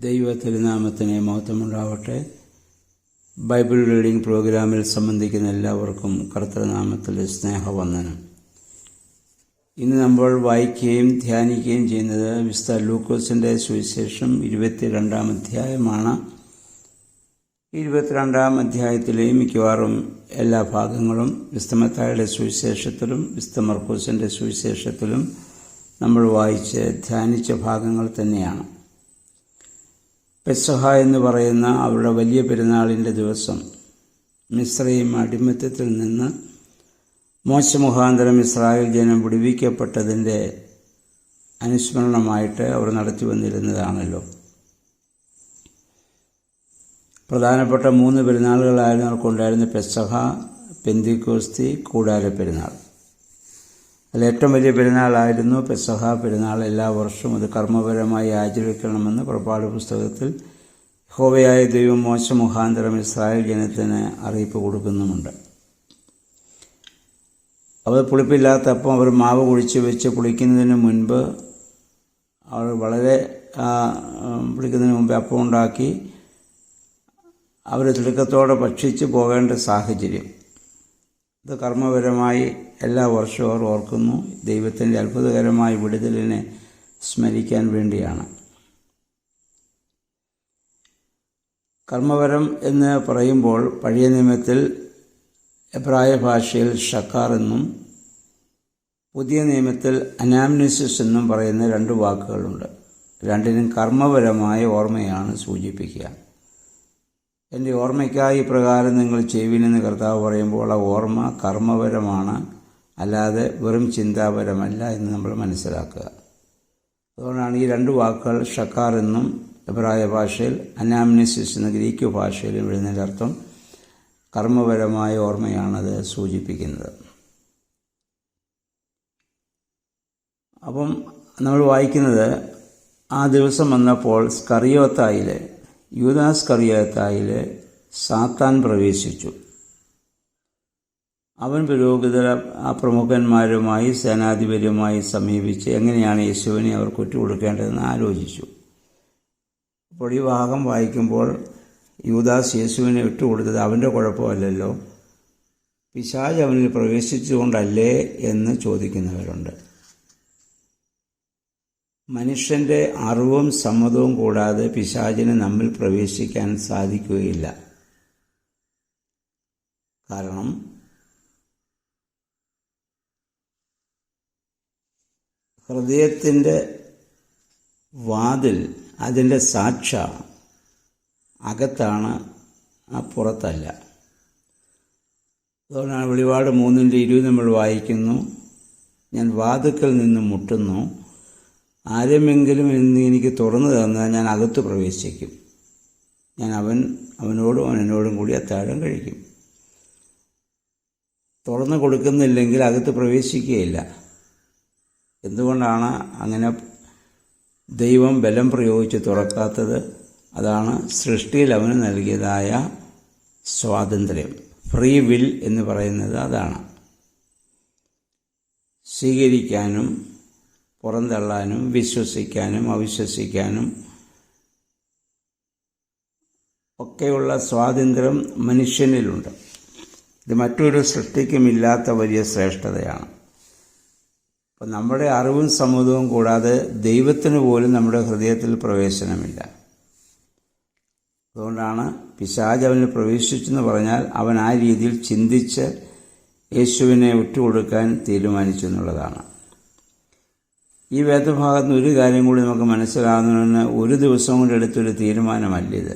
ദൈവ തിരുനാമത്തിന് മഹത്വമുണ്ടാവട്ടെ. Bible reading പ്രോഗ്രാമിൽ സംബന്ധിക്കുന്ന എല്ലാവർക്കും കർത്തൃനാമത്തിൽ സ്നേഹവന്ദനം. ഇന്ന് നമ്മൾ വായിക്കുകയും ധ്യാനിക്കുകയും ചെയ്യുന്നത് വിശുദ്ധ ലൂക്കോസിൻ്റെ സുവിശേഷം 22-ാം അധ്യായമാണ്. 22-ാം അധ്യായത്തിലെ മിക്കവാറും എല്ലാ ഭാഗങ്ങളും വിശുദ്ധ മത്തായിയുടെ സുവിശേഷത്തിലും വിശുദ്ധ മർക്കോസിൻ്റെ സുവിശേഷത്തിലും നമ്മൾ വായിച്ച് ധ്യാനിച്ച ഭാഗങ്ങൾ തന്നെയാണ്. പെസഹ എന്ന് പറയുന്ന അവരുടെ വലിയ പെരുന്നാളിൻ്റെ ദിവസം മിസ്രയീം അടിമത്തത്തിൽ നിന്ന് മോശെ മുഖാന്തരം ഇസ്രായേൽ ജനം വിടുവിക്കപ്പെട്ടതിൻ്റെ അനുസ്മരണമായിട്ട് അവർ നടത്തി വന്നിരുന്നതാണല്ലോ. പ്രധാനപ്പെട്ട 3 പെരുന്നാളുകളായിരുന്നു അവർക്കുണ്ടായിരുന്ന പെസഹ, പെന്തിക്കോസ്തി, കൂടാര പെരുന്നാൾ. അതിൽ ഏറ്റവും വലിയ പെരുന്നാളായിരുന്നു പെസഹ പെരുന്നാൾ. എല്ലാ വർഷവും അത് കർമ്മപരമായി ആചരിക്കണമെന്ന് പുറപ്പാട് പുസ്തകത്തിൽ യഹോവയായ ദൈവം മോശെ മുഖാന്തരം ഇസ്രായേൽ ജനത്തിന് അറിയിപ്പ് കൊടുക്കുന്നുമുണ്ട്. അവർ പുളിപ്പില്ലാത്ത അപ്പം അവർ മാവ് കുഴിച്ച് വെച്ച് പുളിക്കുന്നതിന് മുൻപ് അവർ പുളിക്കുന്നതിന് മുമ്പ് അപ്പം ഉണ്ടാക്കി അവർ തിടുക്കത്തോടെ ഭക്ഷിച്ച് പോകേണ്ട സാഹചര്യം. ഇത് കർമ്മപരമായി എല്ലാ വർഷവും അവർ ഓർക്കുന്നു. ദൈവത്തിൻ്റെ അത്ഭുതകരമായ വിടുതലിനെ സ്മരിക്കാൻ വേണ്ടിയാണ്. കർമ്മപരം എന്ന് പറയുമ്പോൾ പഴയ നിയമത്തിൽ എബ്രായ ഭാഷയിൽ ഷക്കാർ എന്നും പുതിയ നിയമത്തിൽ അനാംനെസിസ് എന്നും പറയുന്ന 2 വാക്കുകളുണ്ട്. രണ്ടിനും കർമ്മപരമായ ഓർമ്മയാണ് സൂചിപ്പിക്കുക. എൻ്റെ ഓർമ്മയ്ക്കായി ഇപ്രകാരം നിങ്ങൾ ചെയ്യുവിനെന്ന് കർത്താവ് പറയുമ്പോൾ ആ ഓർമ്മ കർമ്മപരമാണ്, അല്ലാതെ വെറും ചിന്താപരമല്ല എന്ന് നമ്മൾ മനസ്സിലാക്കുക. അതുകൊണ്ടാണ് ഈ 2 വാക്കുകൾ ഷക്കാർ എന്നും എബ്രായ ഭാഷയിൽ അനാംനെസിസ് എന്ന ഗ്രീക്ക് ഭാഷയിലും എഴുതുന്നതിൻ്റെ അർത്ഥം കർമ്മപരമായ ഓർമ്മയാണത് സൂചിപ്പിക്കുന്നത്. അപ്പം നമ്മൾ വായിക്കുന്നത്, ആ ദിവസം വന്നപ്പോൾ യൂദാസ് കറിയോത്തായിലെ സാത്താൻ പ്രവേശിച്ചു. അവൻ പുരോഹിതർ പ്രമുഖന്മാരുമായി സേനാധിപതിയുമായി സമീപിച്ച് എങ്ങനെയാണ് യേശുവിനെ അവർ കൊടുക്കേണ്ടതെന്ന് ആലോചിച്ചു. അപ്പോൾ ഈ ഭാഗം വായിക്കുമ്പോൾ യൂദാസ് യേശുവിനെ വിട്ടുകൊടുത്തത് അവൻ്റെ കുഴപ്പമല്ലല്ലോ, പിശാച് അവനിൽ പ്രവേശിച്ചുകൊണ്ടല്ലേ എന്ന് ചോദിക്കുന്നവരുണ്ട്. മനുഷ്യൻ്റെ അറിവും സമ്മതവും കൂടാതെ പിശാചിന് നമ്മിൽ പ്രവേശിക്കാൻ സാധിക്കുകയില്ല. കാരണം ഹൃദയത്തിൻ്റെ വാതിൽ, അതിൻ്റെ സാക്ഷ അകത്താണ്, പുറത്തല്ല. അതുകൊണ്ടാണ് വെളിപാട് 3:20 നമ്മൾ വായിക്കുന്നു, ഞാൻ വാതിൽക്കൽ നിന്ന് മുട്ടുന്നു, ആരെങ്കിലും എന്ന് എനിക്ക് തുറന്നു തന്നാൽ ഞാൻ അകത്ത് പ്രവേശിക്കും, ഞാൻ അവനോടും എന്നോടും കൂടി അത്താഴം കഴിക്കും. തുറന്നു കൊടുക്കുന്നില്ലെങ്കിൽ അകത്ത് പ്രവേശിക്കുകയില്ല. എന്തുകൊണ്ടാണ് അങ്ങനെ ദൈവം ബലം പ്രയോഗിച്ച് തുറക്കാത്തത്? അതാണ് സൃഷ്ടിയിൽ അവന് നൽകിയതായ സ്വാതന്ത്ര്യം. ഫ്രീ വിൽ എന്ന് പറയുന്നത് അതാണ്. സ്വീകരിക്കാനും പുറന്തള്ളാനും വിശ്വസിക്കാനും അവിശ്വസിക്കാനും ഒക്കെയുള്ള സ്വാതന്ത്ര്യം മനുഷ്യനിലുണ്ട്. ഇത് മറ്റൊരു സൃഷ്ടിക്കുമില്ലാത്ത വലിയ ശ്രേഷ്ഠതയാണ്. അപ്പം നമ്മുടെ അറിവും സമ്മതവും കൂടാതെ ദൈവത്തിന് പോലും നമ്മുടെ ഹൃദയത്തിൽ പ്രവേശനമില്ല. അതുകൊണ്ടാണ് പിശാച് അവന് പ്രവേശിച്ചെന്ന് പറഞ്ഞാൽ അവൻ ആ രീതിയിൽ ചിന്തിച്ച് യേശുവിനെ വിട്ടുകൊടുക്കാൻ തീരുമാനിച്ചു എന്നുള്ളതാണ്. ഈ വേദഭാഗത്ത് ഒരു കാര്യം കൂടി നമുക്ക് മനസ്സിലാകുന്നതിന്, ഒരു ദിവസം കൊണ്ട് എടുത്തൊരു തീരുമാനമല്ലിത്.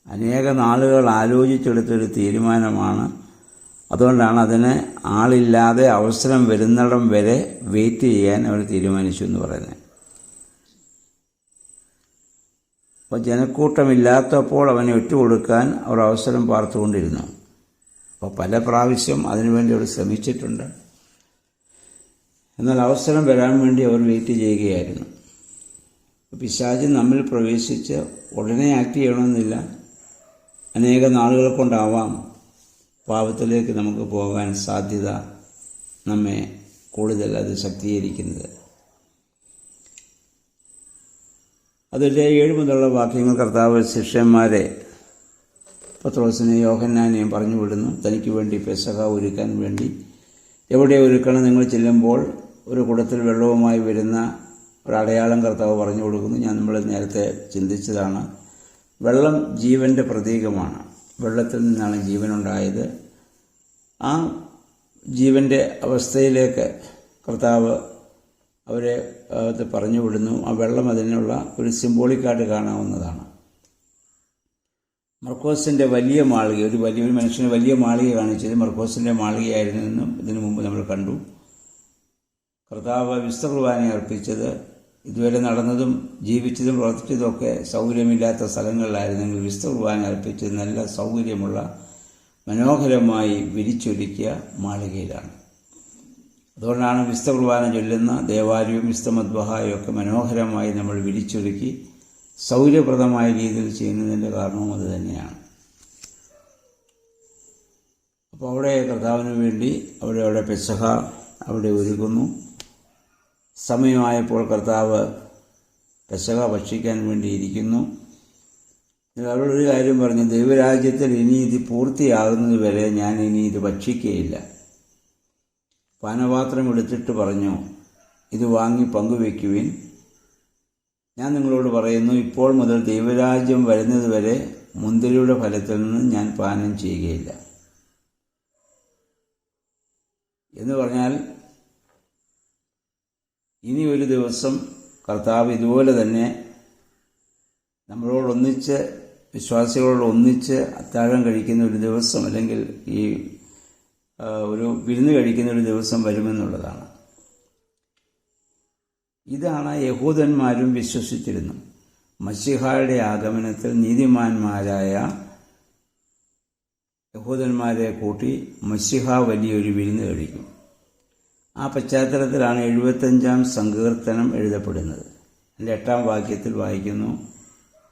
അനേക നാളുകൾ ആലോചിച്ചെടുത്തൊരു തീരുമാനമാണ്. അതുകൊണ്ടാണ് അതിന് ആളില്ലാതെ അവസരം വരുന്നിടം വരെ വെയിറ്റ് ചെയ്യാൻ അവർ തീരുമാനിച്ചു എന്ന് പറയുന്നത്. അപ്പോൾ ജനക്കൂട്ടമില്ലാത്തപ്പോൾ അവനെ ഒറ്റുകൊടുക്കാൻ അവർ അവസരം പാർത്തുകൊണ്ടിരുന്നു. അപ്പോൾ പല പ്രാവശ്യം അതിനുവേണ്ടി അവർ ശ്രമിച്ചിട്ടുണ്ട്. എന്നാൽ അവസരം വരാൻ വേണ്ടി അവർ വെയിറ്റ് ചെയ്യുകയായിരുന്നു. പിശാച് നമ്മിൽ പ്രവേശിച്ച് ഉടനെ ആക്ട് ചെയ്യണമെന്നില്ല. അനേക നാളുകൾ കൊണ്ടാവാം പാപത്തിലേക്ക് നമുക്ക് പോകാൻ സാധ്യത നമ്മെ കൂടുതൽ അത് ശക്തീകരിക്കുന്നത്. അതിലെ 7 മുതലുള്ള വാക്യങ്ങൾ കർത്താവ് ശിഷ്യന്മാരെ പത്രോസിനെയും യോഹന്നാനെയും പറഞ്ഞു വിടുന്നു. തനിക്ക് വേണ്ടി പെസഹ ഒരുക്കാൻ വേണ്ടി എവിടെ ഒരുക്കണം? നിങ്ങൾ ചെല്ലുമ്പോൾ ഒരു കുടത്തിൽ വെള്ളവുമായി വരുന്ന ഒരടയാളം കർത്താവ് പറഞ്ഞു കൊടുക്കുന്നു. നമ്മൾ നേരത്തെ ചിന്തിച്ചതാണ്. വെള്ളം ജീവൻ്റെ പ്രതീകമാണ്. വെള്ളത്തിൽ നിന്നാണ് ജീവനുണ്ടായത്. ആ ജീവൻ്റെ അവസ്ഥയിലേക്ക് കർത്താവ് അവരെ പറഞ്ഞു വിടുന്നു. ആ വെള്ളം അതിനുള്ള ഒരു സിംബോളിക്കായിട്ട് കാണാവുന്നതാണ്. മർക്കോസിൻ്റെ വലിയ മാളിക, ഒരു മനുഷ്യന് വലിയ മാളിക കാണിച്ചത് മർക്കോസിൻ്റെ മാളികയായിരുന്നെന്നും ഇതിനു മുമ്പ് നമ്മൾ കണ്ടു. കർത്താവ് വിശുദ്ധ കുർബാന അർപ്പിച്ചത് ഇതുവരെ നടന്നതും ജീവിച്ചതും പ്രവർത്തിച്ചതുമൊക്കെ സൗകര്യമില്ലാത്ത സ്ഥലങ്ങളിലായിരുന്നെങ്കിൽ വിശുദ്ധ കുർബാന അർപ്പിച്ചത് നല്ല സൗകര്യമുള്ള മനോഹരമായി വിരിച്ചൊരുക്കിയ മാളികയിലാണ്. അതുകൊണ്ടാണ് വിശുദ്ധ കുർബാന ചൊല്ലുന്ന ദേവാലയവും വിശുദ്ധ മദ്ബഹായും ഒക്കെ മനോഹരമായി നമ്മൾ വിരിച്ചൊരുക്കി സൗകര്യപ്രദമായ രീതിയിൽ ചെയ്യുന്നതിൻ്റെ കാരണവും അത് തന്നെയാണ്. അപ്പോൾ അവിടെ കർത്താവിന് വേണ്ടി അവിടെ പെസഹ അവിടെ ഒരുക്കുന്നു. സമയമായപ്പോൾ കർത്താവ് പെസഹ ഭക്ഷിക്കാൻ വേണ്ടി ഇരിക്കുന്നു. അവരോടൊരു കാര്യം പറഞ്ഞു, ദൈവരാജ്യത്തിൽ ഇനി ഇത് പൂർത്തിയാകുന്നത് വരെ ഞാൻ ഇനി ഇത് ഭക്ഷിക്കുകയില്ല. പാനപാത്രം എടുത്തിട്ട് പറഞ്ഞു, ഇത് വാങ്ങി പങ്കുവെക്കുവിൻ. ഞാൻ നിങ്ങളോട് പറയുന്നു, ഇപ്പോൾ മുതൽ ദൈവരാജ്യം വരുന്നത് വരെ മുന്തിരിയുടെ ഫലത്തിൽ നിന്ന് ഞാൻ പാനം ചെയ്യുകയില്ല എന്ന് പറഞ്ഞാൽ, ഇനി ഒരു ദിവസം കർത്താവ് ഇതുപോലെ തന്നെ നമ്മളോടൊന്നിച്ച്, വിശ്വാസികളോടൊന്നിച്ച് അത്താഴം കഴിക്കുന്ന ഒരു ദിവസം, അല്ലെങ്കിൽ ഈ ഒരു വിരുന്ന് കഴിക്കുന്ന ഒരു ദിവസം വരുമെന്നുള്ളതാണ്. ഇതാണ് യഹൂദന്മാരും വിശ്വസിച്ചിരുന്നു. മശീഹായുടെ ആഗമനത്തിൽ നീതിമാന്മാരായ യഹൂദന്മാരെ കൂട്ടി മശീഹ വലിയൊരു വിരുന്ന് കഴിക്കും. ആ പശ്ചാത്തലത്തിലാണ് 75-ാം സങ്കീർത്തനം എഴുതപ്പെടുന്നത്. അതിൻ്റെ 8-ാം വാക്യത്തിൽ വായിക്കുന്നു,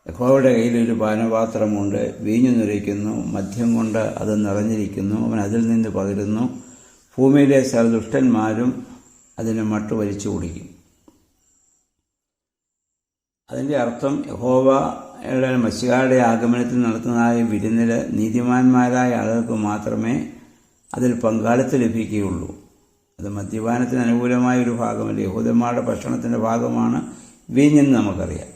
യഹോവയുടെ കയ്യിലൊരു പാനപാത്രമുണ്ട്, വീഞ്ഞു നിറയ്ക്കുന്നു, മദ്യം കൊണ്ട് അത് നിറഞ്ഞിരിക്കുന്നു, അവൻ അതിൽ നിന്ന് പകരുന്നു, ഭൂമിയിലെ സർദുഷ്ടന്മാരും അതിനെ മട്ടു വലിച്ചു കുടിക്കും. അതിൻ്റെ അർത്ഥം, യഹോവയുടെ മശീഹയുടെ ആഗമനത്തിൽ നടത്തുന്നതായ വിരുന്നിൽ നീതിമാന്മാരായ ആളുകൾക്ക് മാത്രമേ അതിൽ പങ്കാളിത്തം ലഭിക്കുകയുള്ളൂ. അത് മദ്യപാനത്തിന് അനുകൂലമായ ഒരു ഭാഗമല്ല, യഹൂദന്മാരുടെ ഭക്ഷണത്തിൻ്റെ ഭാഗമാണ് വീഞ്ഞെന്ന് നമുക്കറിയാം.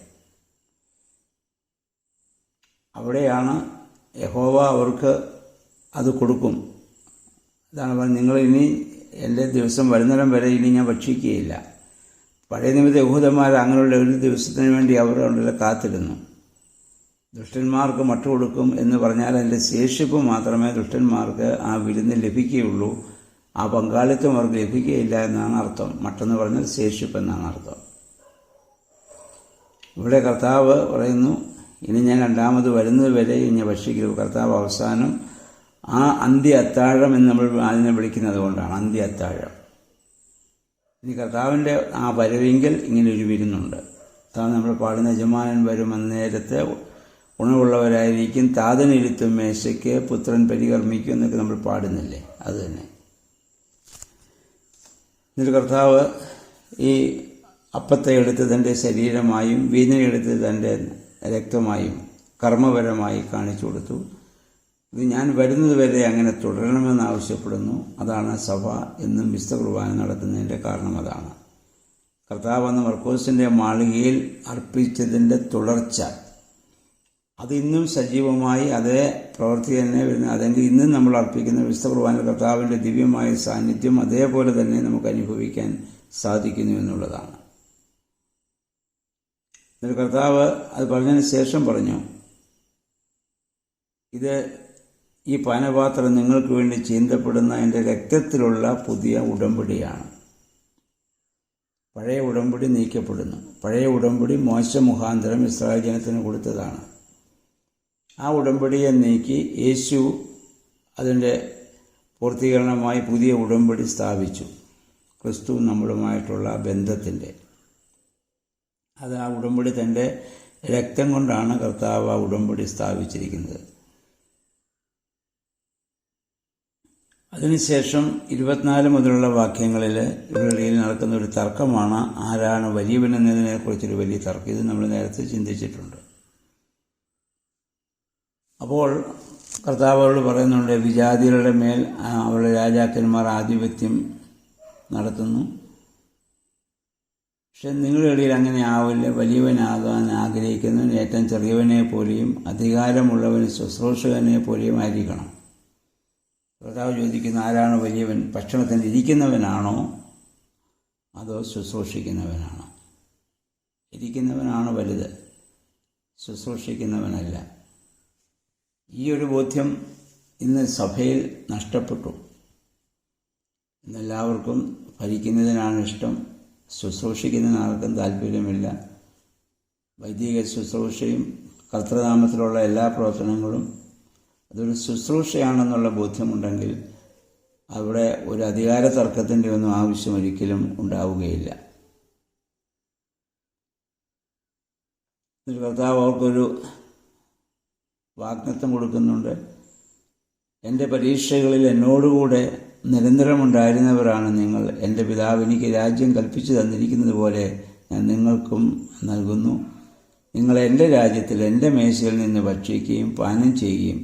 അവിടെയാണ് യഹോവ അവർക്ക് അത് കൊടുക്കും. അതാണ് പറഞ്ഞത്, നിങ്ങൾ ഇനി എൻ്റെ ദിവസം വരുന്നിടം വരെ ഇനി ഞാൻ ഭക്ഷിക്കുകയില്ല. പഴയ നിമിത്ത യഹൂദന്മാർ അങ്ങനെയുള്ള ഒരു ദിവസത്തിന് വേണ്ടി അവർ അവിടെ കാത്തിരുന്നു. ദുഷ്ടന്മാർക്ക് മട്ടു കൊടുക്കും എന്ന് പറഞ്ഞാൽ അതിൻ്റെ ശേഷിപ്പ് മാത്രമേ ദുഷ്ടന്മാർക്ക് ആ വിരുന്ന് ലഭിക്കുകയുള്ളൂ. ആ പങ്കാളിത്തം അവർക്ക് ലഭിക്കുകയില്ല എന്നാണ് അർത്ഥം. മട്ടെന്ന് പറഞ്ഞാൽ ശേഷിപ്പ് എന്നാണ് അർത്ഥം. ഇവിടെ കർത്താവ് പറയുന്നു, ഇനി ഞാൻ രണ്ടാമത് വരുന്നത് വരെ ഇനി ഭക്ഷിക്കരുത്. കർത്താവ് അവസാനം ആ അന്ത്യ അത്താഴം എന്ന് നമ്മൾ അതിനെ വിളിക്കുന്നത് കൊണ്ടാണ് അന്ത്യ അത്താഴം. ഇനി കർത്താവിൻ്റെ ആ വരവെങ്കിൽ ഇങ്ങനൊരു വിരുന്നുണ്ട്. അതാണ് നമ്മൾ പാടുന്ന, യജമാനൻ വരും അന്നേരത്തെ ഉണവുള്ളവരായിരിക്കും, താതനിരുത്തും മേശയ്ക്ക്, പുത്രൻ പരികർമ്മിക്കും എന്നൊക്കെ നമ്മൾ പാടുന്നില്ലേ, അത് തന്നെ. എന്നിട്ട് കർത്താവ് ഈ അപ്പത്തെ എടുത്ത് തൻ്റെ ശരീരമായും വീഞ്ഞിനെ എടുത്ത് തൻ്റെ രക്തമായും കർമ്മപരമായി കാണിച്ചു കൊടുത്തു. ഇത് ഞാൻ വരുന്നത് വരെ അങ്ങനെ തുടരണമെന്ന് ആവശ്യപ്പെടുന്നു. അതാണ് സഭ എന്നും വിശുദ്ധ കുർബാന നടത്തുന്നതിൻ്റെ കാരണം. അതാണ് കർത്താവ് അന്ന് മർക്കോസിൻ്റെ മാളികയിൽ അർപ്പിച്ചതിൻ്റെ തുടർച്ച. അത് ഇന്നും സജീവമായി അതേ പ്രവൃത്തി തന്നെ വരുന്നത്. അതെങ്കിൽ ഇന്നും നമ്മൾ അർപ്പിക്കുന്ന വിശുദ്ധ കുർബാന കർത്താവിൻ്റെ ദിവ്യമായ സാന്നിധ്യം അതേപോലെ തന്നെ നമുക്ക് അനുഭവിക്കാൻ സാധിക്കുന്നു എന്നുള്ളതാണ്. എന്നിട്ട് കർത്താവ് അത് പറഞ്ഞതിന് ശേഷം പറഞ്ഞു, ഇത് ഈ പാനപാത്രം നിങ്ങൾക്ക് വേണ്ടി ചീന്തപ്പെടുന്ന എൻ്റെ രക്തത്തിലുള്ള പുതിയ ഉടമ്പടിയാണ്. പഴയ ഉടമ്പടി നീക്കപ്പെടുന്നു. പഴയ ഉടമ്പടി മോശ മുഖാന്തരം ഇസ്രായേൽ ജനത്തിന് കൊടുത്തതാണ്. ആ ഉടമ്പടിയെ നീക്കി യേശു അതിൻ്റെ പൂർത്തീകരണമായി പുതിയ ഉടമ്പടി സ്ഥാപിച്ചു. ക്രിസ്തു നമ്മളുമായിട്ടുള്ള ബന്ധത്തിൻ്റെ അത് ആ ഉടമ്പടി തൻ്റെ രക്തം കൊണ്ടാണ് കർത്താവ് ആ ഉടമ്പടി സ്ഥാപിച്ചിരിക്കുന്നത്. അതിനുശേഷം 24 മുതലുള്ള വാക്യങ്ങളിൽ ഇവരുടെ ഇടയിൽ നടക്കുന്ന ഒരു തർക്കമാണ് ആരാണ് വലിയവനെന്നതിനെക്കുറിച്ചൊരു വലിയ തർക്കം. ഇത് നമ്മൾ നേരത്തെ ചിന്തിച്ചിട്ടുണ്ട്. അപ്പോൾ കർത്താവോട് പറയുന്നുണ്ട്, വിജാതികളുടെ മേൽ അവരുടെ രാജാക്കന്മാർ ആധിപത്യം നടത്തുന്നു. പക്ഷെ നിങ്ങളുടെ ഇടയിൽ അങ്ങനെ ആവില്ല. വലിയവനാകാൻ ആഗ്രഹിക്കുന്നവൻ ഏറ്റവും ചെറിയവനെ പോലെയും അധികാരമുള്ളവൻ ശുശ്രൂഷകനെ പോലെയും ആയിരിക്കണം. കർത്താവ് ചോദിക്കുന്ന, ആരാണ് വലിയവൻ? ഭക്ഷണത്തിന് ഇരിക്കുന്നവനാണോ അതോ ശുശ്രൂഷിക്കുന്നവനാണോ? ഇരിക്കുന്നവനാണ് വലുത്, ശുശ്രൂഷിക്കുന്നവനല്ല. ഈ ഒരു ബോധ്യം ഇന്ന് സഭയിൽ നഷ്ടപ്പെട്ടു. ഇന്നെല്ലാവർക്കും ഭരിക്കുന്നതിനാണ് ഇഷ്ടം, ശുശ്രൂഷിക്കുന്നതിന് ആർക്കും താല്പര്യമില്ല. വൈദിക ശുശ്രൂഷയും കർത്തൃനാമത്തിലുള്ള എല്ലാ പ്രവർത്തനങ്ങളും അതൊരു ശുശ്രൂഷയാണെന്നുള്ള ബോധ്യമുണ്ടെങ്കിൽ അവിടെ ഒരു അധികാര തർക്കത്തിൻ്റെ ഒന്നും ആവശ്യം ഒരിക്കലും ഉണ്ടാവുകയില്ല. കർത്താവ് അവർക്കൊരു വാഗ്ദത്തം കൊടുക്കുന്നുണ്ട്. എൻ്റെ പരീക്ഷകളിൽ എന്നോടുകൂടെ നിരന്തരമുണ്ടായിരുന്നവരാണ് നിങ്ങൾ. എൻ്റെ പിതാവ് എനിക്ക് രാജ്യം കൽപ്പിച്ചു തന്നിരിക്കുന്നത് പോലെ ഞാൻ നിങ്ങൾക്കും നൽകുന്നു. നിങ്ങൾ എൻ്റെ രാജ്യത്തിൽ എൻ്റെ മേശയിൽ നിന്ന് ഭക്ഷിക്കുകയും പാനം ചെയ്യുകയും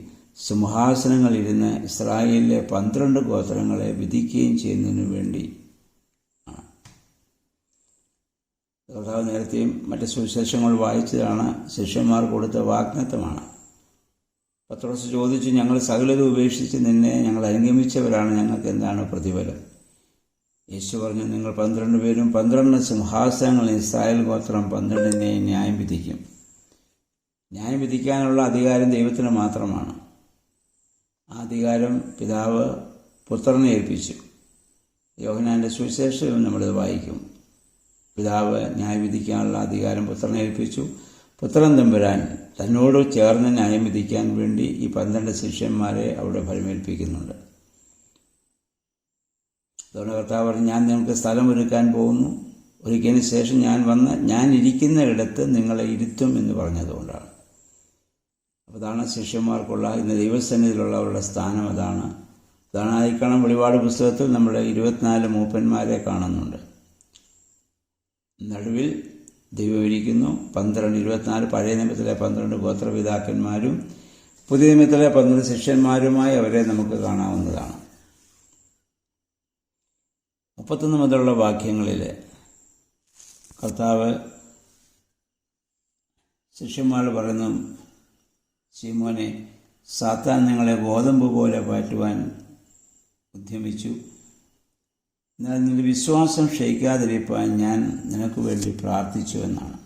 സിംഹാസനങ്ങളിരുന്ന് ഇസ്രായേലിലെ 12 ഗോത്രങ്ങളെ വിധിക്കുകയും ചെയ്യുന്നതിനു വേണ്ടി. കർത്താവ് നേരത്തെയും മറ്റ് സുവിശേഷങ്ങൾ വായിച്ചതാണ്, ശിഷ്യന്മാർ കൊടുത്ത വാഗ്ദത്തമാണ്. പത്രോസ് ചോദിച്ചു, ഞങ്ങൾ സകലതും ഉപേക്ഷിച്ച് നിന്നെ ഞങ്ങൾ അനുഗമിച്ചവരാണ്, ഞങ്ങൾക്ക് എന്താണ് പ്രതിഫലം? യേശു പറഞ്ഞു, നിങ്ങൾ 12 പേരും 12 സിംഹാസനങ്ങളിൽ ഇസ്രായേൽ ഗോത്രം 12നെ ന്യായം വിധിക്കും. ന്യായം വിധിക്കാനുള്ള അധികാരം ദൈവത്തിന് മാത്രമാണ്. ആ അധികാരം പിതാവ് പുത്രനെ ഏൽപ്പിച്ചു. യോഹന്നാന്റെ സുവിശേഷവും നമ്മളിത് വായിക്കും. പിതാവ് ന്യായം വിധിക്കാനുള്ള അധികാരം പുത്രനെ ഏൽപ്പിച്ചു. പുത്രൻ തമ്പുരാൻ തന്നോട് ചേർന്ന് ന്യായം വിധിക്കാൻ വേണ്ടി ഈ 12 ശിഷ്യന്മാരെ അവിടെ ഫലമേൽപ്പിക്കുന്നുണ്ട്. അതുകൊണ്ട് കർത്താവ് പറഞ്ഞു, ഞാൻ നിങ്ങൾക്ക് സ്ഥലം ഒരുക്കാൻ പോകുന്നു. ഒരിക്കലിന് ശേഷം ഞാൻ വന്ന് ഞാൻ ഇരിക്കുന്ന ഇടത്ത് നിങ്ങളെ ഇരുത്തും എന്ന് പറഞ്ഞതുകൊണ്ടാണ്. അപ്പോൾ അതാണ് ശിഷ്യന്മാർക്കുള്ള ഇന്ന് ദൈവസന്നിധിയിലുള്ള അവരുടെ സ്ഥാനം. അതായിരിക്കണം. വെളിപാട് പുസ്തകത്തിൽ നമ്മൾ 24 മൂപ്പന്മാരെ കാണുന്നുണ്ട്. നടുവിൽ ദൈവം ഇരിക്കുന്നു. 24 പഴയ നിയമത്തിലെ 12 ഗോത്രപിതാക്കന്മാരും പുതിയ നിയമത്തിലെ 12 ശിഷ്യന്മാരുമായി അവരെ നമുക്ക് കാണാവുന്നതാണ്. 31 മുതലുള്ള വാക്യങ്ങളിൽ കർത്താവ് ശിഷ്യന്മാർ പറയുന്നു, ശീമോനെ, സാത്താൻ നിങ്ങളെ ഗോതമ്പ് പോലെ പാറ്റുവാൻ ഉദ്യമിച്ചു. എന്നാൽ നിന്റെ വിശ്വാസം ക്ഷയിക്കാതിരിക്കാൻ ഞാൻ നിനക്ക് വേണ്ടി പ്രാർത്ഥിച്ചു എന്നാണ്.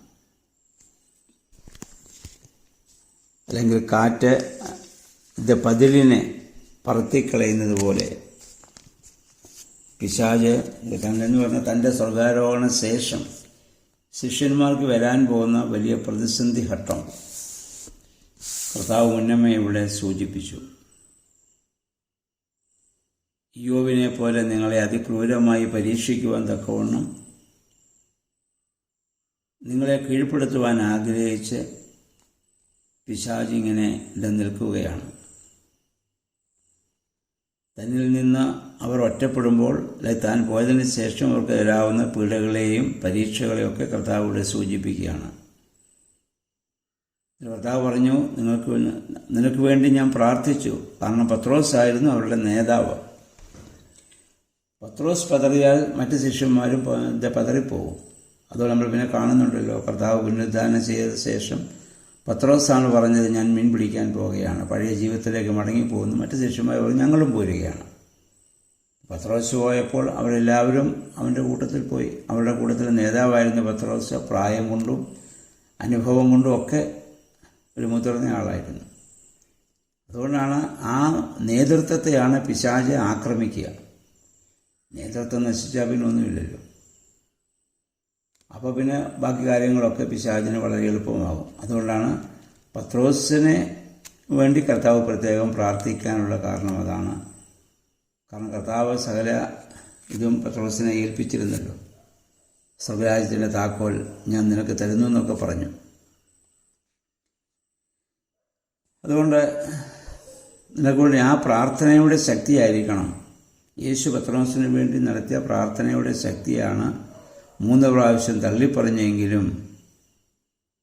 അല്ലെങ്കിൽ കാറ്റ് പതിലിനെ പറത്തിക്കളയുന്നത് പോലെ പിശാച് എന്ന് പറഞ്ഞാൽ തൻ്റെ സ്വർഗാരോഹണ ശേഷം ശിഷ്യന്മാർക്ക് വരാൻ പോകുന്ന വലിയ പ്രതിസന്ധി ഘട്ടം കർത്താവ് മുന്നമേ ഇവിടെ സൂചിപ്പിച്ചു. യോബിനെ പോലെ നിങ്ങളെ അതിക്രൂരമായി പരീക്ഷിക്കുവാൻ തക്കവണ്ണം നിങ്ങളെ കീഴ്പ്പെടുത്തുവാൻ ആഗ്രഹിച്ച് പിശാച് ഇങ്ങനെ നിൽക്കുകയാണ്. തന്നിൽ നിന്ന് അവർ ഒറ്റപ്പെടുമ്പോൾ, താൻ പോയതിനു ശേഷം അവർക്ക് തരാവുന്ന പീഡകളെയും പരീക്ഷകളെയും ഒക്കെ കർത്താവിടെ സൂചിപ്പിക്കുകയാണ്. കർത്താവ് പറഞ്ഞു, നിനക്ക് വേണ്ടി ഞാൻ പ്രാർത്ഥിച്ചു. കാരണം പത്രോസ് ആയിരുന്നു അവരുടെ നേതാവ്. പത്രോസ് പതറിയാൽ മറ്റ് ശിഷ്യന്മാരും പതറിപ്പോകും. അതുകൊണ്ട് നമ്മൾ പിന്നെ കാണുന്നുണ്ടല്ലോ, കർത്താവ് പുനരുദ്ധാനം ചെയ്ത ശേഷം പത്രോസാണ് പറഞ്ഞത്, ഞാൻ മീൻ പിടിക്കാൻ പോവുകയാണ്, പഴയ ജീവിതത്തിലേക്ക് മടങ്ങിപ്പോകുന്നു. മറ്റ് ശിഷ്യന്മാർ പറഞ്ഞു, ഞങ്ങളും പോരുകയാണ്. പത്രോസ് പോയപ്പോൾ അവരെല്ലാവരും അവൻ്റെ കൂട്ടത്തിൽ പോയി. അവരുടെ കൂട്ടത്തിൽ നേതാവായിരുന്ന പത്രോസ് പ്രായം കൊണ്ടും അനുഭവം കൊണ്ടും ഒക്കെ ഒരു മുതിർന്ന ആളായിരുന്നു. അതുകൊണ്ടാണ് ആ നേതൃത്വത്തെയാണ് പിശാച് ആക്രമിക്കുക. നേതൃത്വം നശിച്ചാൽ പിന്നെ ഒന്നുമില്ലല്ലോ. അപ്പോൾ പിന്നെ ബാക്കി കാര്യങ്ങളൊക്കെ പിശാചിന് വളരെ എളുപ്പമാകും. അതുകൊണ്ടാണ് പത്രോസിനെ വേണ്ടി കർത്താവ് പ്രത്യേകം പ്രാർത്ഥിക്കാനുള്ള കാരണം അതാണ്. കാരണം കർത്താവ് സകല ഇതും പത്രോസിനെ ഏൽപ്പിച്ചിരുന്നല്ലോ. സ്വർഗരാജ്യത്തിൻ്റെ താക്കോൽ ഞാൻ നിനക്ക് തരുന്നു എന്നൊക്കെ പറഞ്ഞു. അതുകൊണ്ട് നിനക്ക് വേണ്ടി ആ പ്രാർത്ഥനയുടെ ശക്തിയായിരിക്കണം യേശു പത്രോസിന് വേണ്ടി നടത്തിയ പ്രാർത്ഥനയുടെ ശക്തിയാണ് 3 പ്രാവശ്യം തള്ളിപ്പറഞ്ഞെങ്കിലും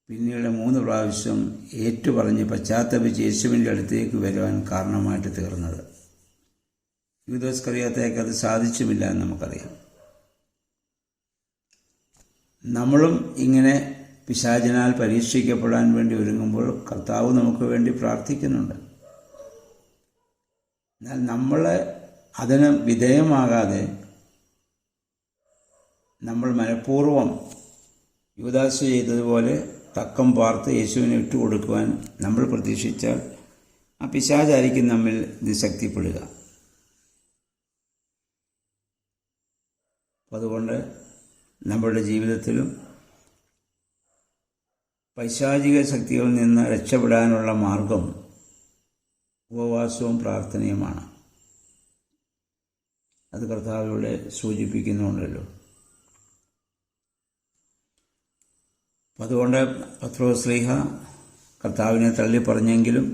പിന്നീട് 3 പ്രാവശ്യം ഏറ്റുപറഞ്ഞ് പശ്ചാത്തപിച്ച് യേശുവിൻ്റെ അടുത്തേക്ക് വരുവാൻ കാരണമായിട്ട് തീർന്നത്. യൂദാസ്കറിയാത്തേക്ക് അത് സാധിച്ചുമില്ല എന്ന് നമുക്കറിയാം. നമ്മളും ഇങ്ങനെ പിശാചിനാൽ പരീക്ഷിക്കപ്പെടാൻ വേണ്ടി ഒരുങ്ങുമ്പോൾ കർത്താവ് നമുക്ക് വേണ്ടി പ്രാർത്ഥിക്കുന്നുണ്ട്. എന്നാൽ നമ്മൾ അതിന് വിധേയമാകാതെ നമ്മൾ മനഃപൂർവ്വം യൂദാസ് ചെയ്തതുപോലെ തക്കം പാർത്ത് യേശുവിനെ ഇട്ടുകൊടുക്കുവാൻ നമ്മൾ പ്രതീക്ഷിച്ചാൽ ആ പിശാചായിരിക്കും നമ്മിൽ ഇത് ശക്തിപ്പെടുക. അതുകൊണ്ട് നമ്മുടെ ജീവിതത്തിലും പൈശാചിക ശക്തികളിൽ നിന്ന് രക്ഷപ്പെടാനുള്ള മാർഗം ഉപവാസവും പ്രാർത്ഥനയുമാണ്. അത് കർത്താവിലൂടെ സൂചിപ്പിക്കുന്നുണ്ടല്ലോ. അതുകൊണ്ട് പത്രോസ്ലീഹ കർത്താവിനെ തള്ളിപ്പറഞ്ഞെങ്കിലും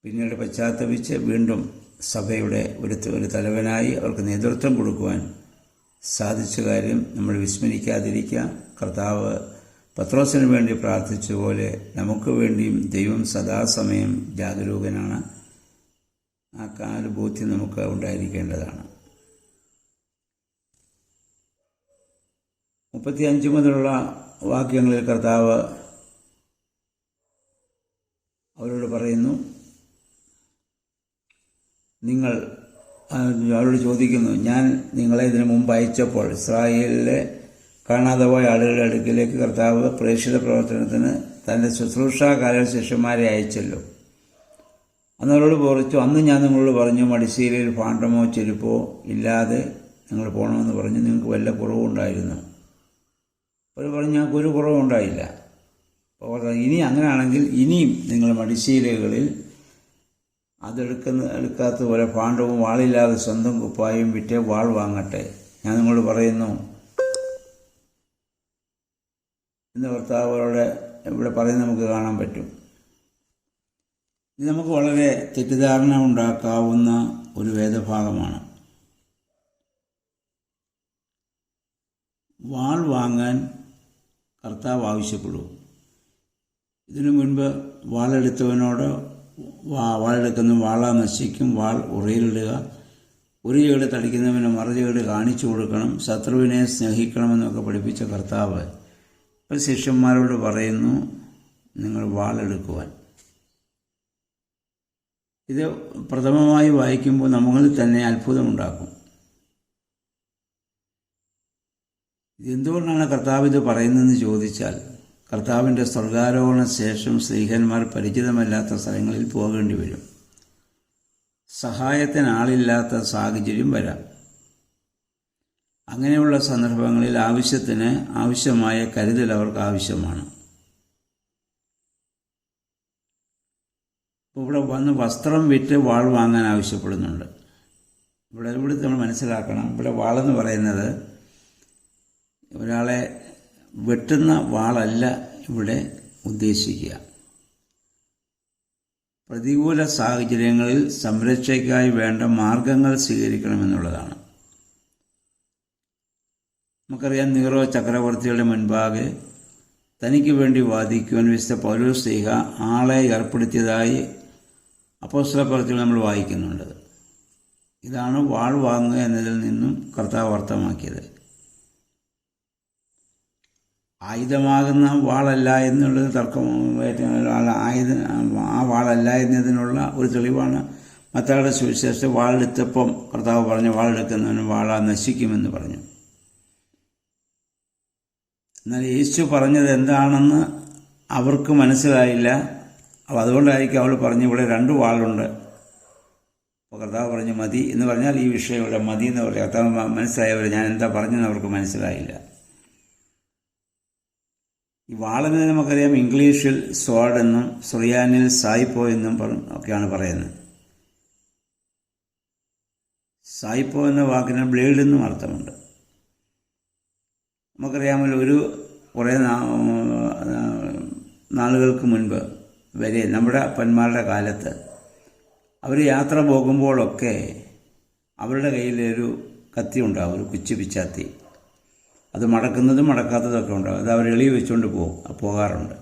പിന്നീട് പശ്ചാത്തപിച്ച് വീണ്ടും സഭയുടെ ഒരു തലവനായി അവർക്ക് നേതൃത്വം കൊടുക്കുവാൻ സാധിച്ച കാര്യം നമ്മൾ വിസ്മരിക്കാതിരിക്കുക. കർത്താവ് പത്രോസിന് വേണ്ടി പ്രാർത്ഥിച്ചതുപോലെ നമുക്ക് വേണ്ടിയും ദൈവം സദാസമയം ജാഗരൂകനാണ്. ആ ബോധ്യം നമുക്ക് ഉണ്ടായിരിക്കേണ്ടതാണ്. 35 മുതലുള്ള വാക്യങ്ങളിൽ കർത്താവ് അവരോട് പറയുന്നു, നിങ്ങൾ അവരോട് ചോദിക്കുന്നു, ഞാൻ നിങ്ങളെ ഇതിനു മുമ്പ് അയച്ചപ്പോൾ ഇസ്രായേലിലെ കാണാതെ പോയ ആളുകളുടെ അടുക്കിലേക്ക് കർത്താവ് പ്രേക്ഷിത പ്രവർത്തനത്തിന് തൻ്റെ ശുശ്രൂഷാകാല ശിഷ്യന്മാരെ അയച്ചല്ലോ. അന്നവരോട് കുറിച്ചു, അന്ന് ഞാൻ നിങ്ങളോട് പറഞ്ഞു, മടിശീലയിൽ ഭാണ്ഡമോ ചെരുപ്പോ ഇല്ലാതെ നിങ്ങൾ പോകണമെന്ന് പറഞ്ഞു. നിങ്ങൾക്ക് വല്ല കുറവുണ്ടായിരുന്നു? അവർ പറഞ്ഞു, ഞങ്ങൾക്ക് ഒരു കുറവുണ്ടായില്ല. അപ്പോൾ ഇനി അങ്ങനെയാണെങ്കിൽ ഇനിയും നിങ്ങൾ മടിശീലകളിൽ എടുക്കാത്തതുപോലെ ഭാണ്ഡവും വാളില്ലാതെ സ്വന്തം കുപ്പായും വിറ്റ് വാൾ വാങ്ങട്ടെ. ഞാൻ നിങ്ങളോട് പറയുന്നു എന്ന് കർത്താവരോട് ഇവിടെ പറയുന്നത് നമുക്ക് കാണാൻ പറ്റും. ഇത് നമുക്ക് വളരെ തെറ്റിദ്ധാരണ ഉണ്ടാക്കാവുന്ന ഒരു വേദഭാഗമാണ്. വാൾ വാങ്ങാൻ കർത്താവ് ആവശ്യപ്പെടും. ഇതിനു മുൻപ് വാളെടുത്തവനോട് വാളെടുക്കുന്ന വാള നശിക്കും, വാൾ ഉറയിലിടുക, ഒരു ചേട് തടിക്കുന്നവന് മറുചേട് കാണിച്ചു കൊടുക്കണം, ശത്രുവിനെ സ്നേഹിക്കണമെന്നൊക്കെ പഠിപ്പിച്ച കർത്താവ് ഇപ്പോൾ ശിഷ്യന്മാരോട് പറയുന്നു, നിങ്ങൾ വാളെടുക്കുവാൻ. ഇത് പ്രഥമമായി വായിക്കുമ്പോൾ നമ്മളിൽ തന്നെ അത്ഭുതമുണ്ടാക്കും. എന്തുകൊണ്ടാണ് കർത്താവ് ഇത് പറയുന്നതെന്ന് ചോദിച്ചാൽ, കർത്താവിൻ്റെ സ്വർഗാരോഹണ ശേഷം സ്ത്രീഹന്മാർ പരിചിതമല്ലാത്ത സ്ഥലങ്ങളിൽ പോകേണ്ടി വരും. സഹായത്തിന് ആളില്ലാത്ത സാഹചര്യം വരാം. അങ്ങനെയുള്ള സന്ദർഭങ്ങളിൽ ആവശ്യമായ കരുതൽ അവർക്ക് ആവശ്യമാണ്. ഇവിടെ വന്ന് വസ്ത്രം വിറ്റ് വാൾ വാങ്ങാൻ ആവശ്യപ്പെടുന്നുണ്ട്. ഇവിടെ നമ്മൾ മനസ്സിലാക്കണം, ഇവിടെ വാളെന്ന് പറയുന്നത് ഒരാളെ വെട്ടുന്ന വാളല്ല ഇവിടെ ഉദ്ദേശിക്കുക. പ്രതികൂല സാഹചര്യങ്ങളിൽ സംരക്ഷയ്ക്കായി വേണ്ട മാർഗങ്ങൾ സ്വീകരിക്കണമെന്നുള്ളതാണ്. നമുക്കറിയാം, നീറോ ചക്രവർത്തിയുടെ മുൻപാകെ തനിക്ക് വേണ്ടി വാദിക്കുവാൻ വിശുദ്ധ പൗലോസ്ലീഹ ആളെ ഏർപ്പെടുത്തിയതായി അപ്പോസ്തലപ്രവൃത്തികൾ നമ്മൾ വായിക്കുന്നുണ്ട്. ഇതാണ് വാൾ വാങ്ങുക എന്നതിൽ നിന്നും കർത്താവ് അർത്ഥമാക്കിയത്. ആയുധമാകുന്ന വാളല്ല എന്നുള്ളത് തർക്കം, ആ വാളല്ല എന്നതിനുള്ള ഒരു തെളിവാണ് മത്തായിയുടെ സുവിശേഷത്തിൽ വാളെടുത്തപ്പം കർത്താവ് പറഞ്ഞു, വാളെടുക്കുന്നവന് വാള നശിക്കുമെന്ന് പറഞ്ഞു. എന്നാൽ യേശു പറഞ്ഞത് എന്താണെന്ന് അവർക്ക് മനസ്സിലായില്ല. അപ്പോൾ അതുകൊണ്ടായിരിക്കും അവൾ പറഞ്ഞു, ഇവിടെ 2 വാളുണ്ട്. അപ്പോൾ കർത്താവ് പറഞ്ഞു മതി എന്ന് പറഞ്ഞാൽ ഈ വിഷയം ഇവിടെ മതി എന്ന് പറഞ്ഞു. കർത്താവ് മനസ്സിലായവർ ഞാൻ എന്താ പറഞ്ഞെന്ന് അവർക്ക് മനസ്സിലായില്ല. ഈ വാളെന്ന് നമുക്കറിയാം, ഇംഗ്ലീഷിൽ സ്വാഡ് എന്നും സുറിയാനിൽ സായിപ്പോ എന്നും ഒക്കെയാണ് പറയുന്നത്. സായിപ്പോ എന്ന വാക്കിന് ബ്ലേഡ് എന്നും അർത്ഥമുണ്ട്. നമുക്കറിയാമല്ലോ, കുറേ നാളുകൾക്ക് മുൻപ് വരെ നമ്മുടെ അപ്പന്മാരുടെ കാലത്ത് അവർ യാത്ര പോകുമ്പോഴൊക്കെ അവരുടെ കയ്യിലൊരു കത്തി ഉണ്ടാവും, ഒരു കുച്ചി പിച്ചാത്തി. അത് മടക്കുന്നതും മടക്കാത്തതൊക്കെ ഉണ്ടാവും. അത് അവർ എളി വെച്ചുകൊണ്ട് പോകാറുണ്ട്.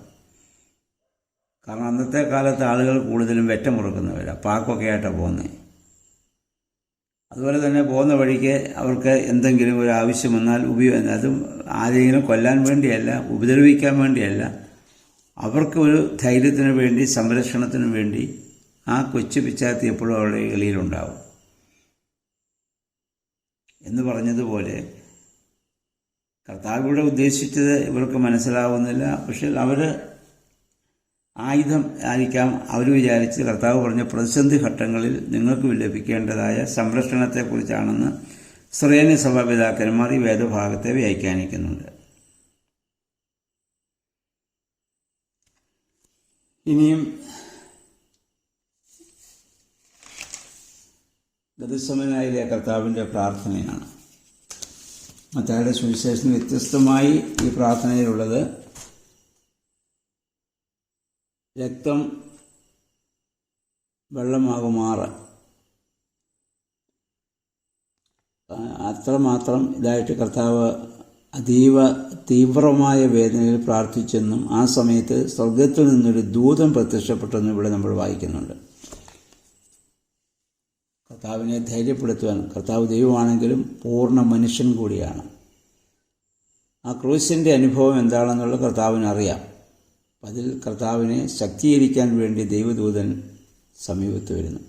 കാരണം അന്നത്തെ കാലത്ത് ആളുകൾ കൂടുതലും വെറ്റ മുറുക്കുന്നവരാണ്, പാക്കൊക്കെ ആയിട്ടാണ് പോകുന്നത്. അതുപോലെ തന്നെ പോകുന്ന വഴിക്ക് അവർക്ക് എന്തെങ്കിലും ഒരു ആവശ്യം വന്നാൽ അതും ആരെങ്കിലും കൊല്ലാൻ വേണ്ടിയല്ല, ഉപദ്രവിക്കാൻ വേണ്ടിയല്ല, അവർക്ക് ഒരു ധൈര്യത്തിന് വേണ്ടി, സംരക്ഷണത്തിന് വേണ്ടി ആ കൊച്ചു പിച്ചാത്തി എപ്പോഴും അവരുടെ എളിയിലുണ്ടാവും. എന്ന് പറഞ്ഞതുപോലെ കർത്താവ് ഉദ്ദേശിച്ചത് ഇവർക്ക് മനസ്സിലാവുന്നില്ല. പക്ഷേ അവർ ആയുധം ആയിരിക്കാം അവർ വിചാരിച്ച് കർത്താവ് പറഞ്ഞ പ്രതിസന്ധി ഘട്ടങ്ങളിൽ നിങ്ങൾക്ക് ലഭിക്കേണ്ടതായ സംരക്ഷണത്തെക്കുറിച്ചാണെന്ന് സുറിയാനി സഭാപിതാക്കന്മാർ ഈ വേദഭാഗത്തെ വ്യാഖ്യാനിക്കുന്നുണ്ട്. ഇനിയും ഗെത്സമനായിലെ കർത്താവിൻ്റെ പ്രാർത്ഥനയാണ്. മത്തായിയുടെ സുവിശേഷത്തിന് വ്യത്യസ്തമായി ഈ പ്രാർത്ഥനയിലുള്ളത് രക്തം വെള്ളമാകുമാറ് അത്രമാത്രം ഇതായിട്ട് കർത്താവ് അതീവ തീവ്രമായ വേദനയിൽ പ്രാർത്ഥിച്ചെന്നും ആ സമയത്ത് സ്വർഗത്തിൽ നിന്നൊരു ദൂതൻ പ്രത്യക്ഷപ്പെട്ടെന്നും ഇവിടെ നമ്മൾ വായിക്കുന്നുണ്ട്. കർത്താവിനെ ധൈര്യപ്പെടുത്തുവാൻ, കർത്താവ് ദൈവമാണെങ്കിലും പൂർണ്ണ മനുഷ്യൻ കൂടിയാണ്. ആ ക്രൂശിൻ്റെ അനുഭവം എന്താണെന്നുള്ളത് കർത്താവിനറിയാം. അതിൽ കർത്താവിനെ ശക്തീകരിക്കാൻ വേണ്ടി ദൈവദൂതൻ സമീപത്ത് വരുന്നു.